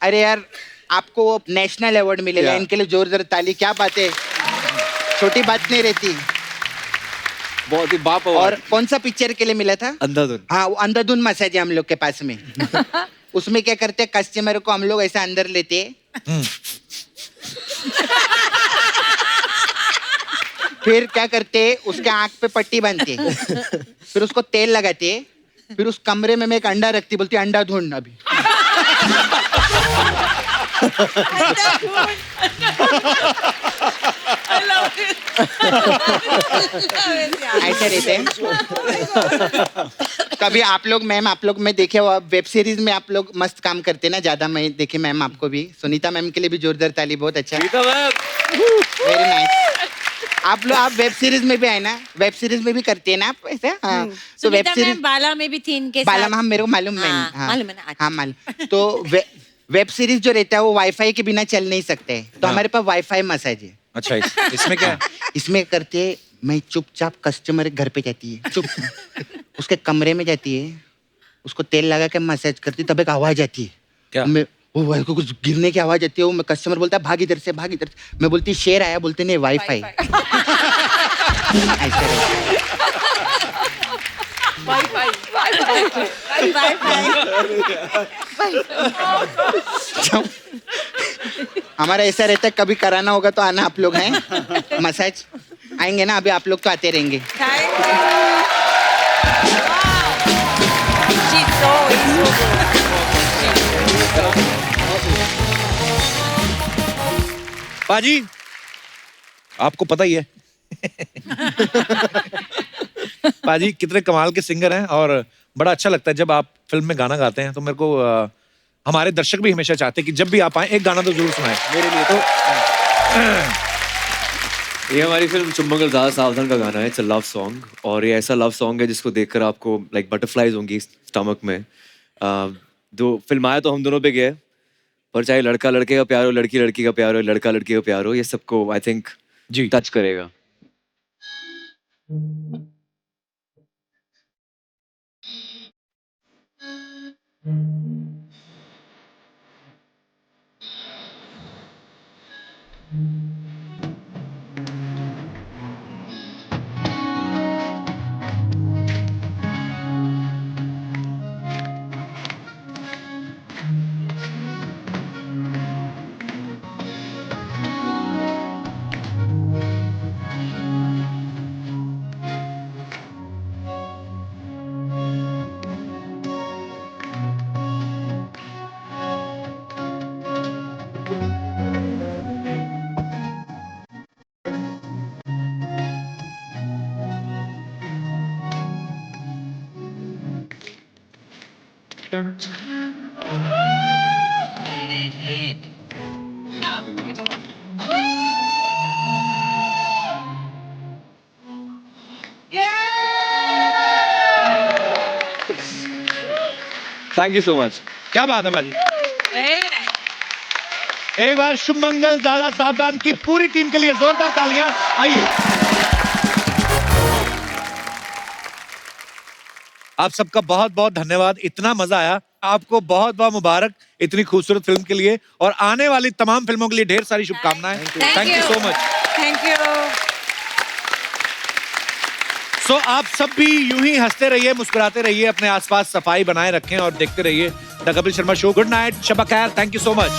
अरे यार आपको नेशनल अवार्ड मिलेगा, इनके लिए जोरदार ताली। क्या बात है, छोटी बात नहीं रहती। बहुत ही बाप। और कौन सा पिक्चर के लिए मिला था? अंधाधुन। हाँ वो अंधाधुन मसाज है हम लोग के पास में। उसमें क्या करते हैं, कस्टमर को हम लोग ऐसा अंदर लेते हैं, फिर क्या करते हैं, उसके आंख पे पट्टी बांधते हैं, फिर उसको तेल लगाते हैं, फिर उस कमरे में मैं एक अंडा रखती, बोलती अंडा ढूंढ अभी। ऐसे रहते हैं। कभी आप लोग मैम, आप लोग मैं देखे वेब सीरीज में आप लोग मस्त काम करते ना, ज्यादा मैं देखे मैम आपको भी। सुनीता मैम के लिए भी जोरदार ताली, बहुत अच्छा, वेरी नाइस। आप वेब सीरीज में भी आए ना, वेब सीरीज में भी करते हैं ना आप ऐसे? हाँ तो वेब सीरीज बाला में भी थी इनके बाला साथ। में मेरे को मालूम है। मालूम है ना? हाँ मालूम। तो वेब सीरीज जो रहता है वो वाईफाई के बिना चल नहीं सकते है, तो हमारे पास वाईफाई मसाज है। अच्छा इसमें क्या है? इसमें करते मैं चुपचाप कस्टमर के घर पे जाती है, चुप उसके कमरे में जाती है, उसको तेल लगा के मसाज करती, तब एक आवाज आती है। क्या? मैं वो कुछ गिरने की आवाज आती है, वो मैं कस्टमर बोलता है भाग इधर से, भाग इधर से। मैं बोलती शेर आया, बोलते नहीं वाईफाई। ऐसा हमारा ऐसा रहता है, कभी कराना होगा तो आना आप लोग हैं मसाज, आएंगे ना, अभी आप लोग तो आते रहेंगे। पाजी आपको पता ही है पाजी कितने कमाल के सिंगर हैं, और बड़ा अच्छा लगता है जब आप फिल्म में गाना गाते हैं। तो मेरे को हमारे दर्शक भी हमेशा चाहते हैं कि जब भी आप आए एक गाना तो जरूर सुनाएं मेरे लिए। तो ये हमारी फिल्म चुम्बंगल ज़्यादा सावधान का गाना है। इट्स अ लव सॉन्ग, और ये ऐसा लव सॉन्ग है जिसको देखकर आपको लाइक बटरफ्लाइज होंगी स्टमक में। दो फिल्म आया तो हम दोनों पे गए, पर चाहे लड़का लड़के का प्यार हो, लड़की लड़की का प्यार हो, लड़का लड़की का प्यार हो, ये सबको आई थिंक जी टच करेगा। Thank you so much. क्या बात है भाजी। एक बार शुभमंगल दादा सावधान की पूरी टीम के लिए जोरदार तालियां। आइए आप सबका बहुत बहुत धन्यवाद, इतना मजा आया। आपको बहुत बहुत मुबारक इतनी खूबसूरत फिल्म के लिए, और आने वाली तमाम फिल्मों के लिए ढेर सारी शुभकामनाएं। Thank you so much. Thank you. So आप सब भी यूं ही हंसते रहिए, मुस्कुराते रहिए, अपने आसपास सफाई बनाए रखें और देखते रहिए the Kapil Sharma show. Good night, शब खैर, थैंक यू सो मच।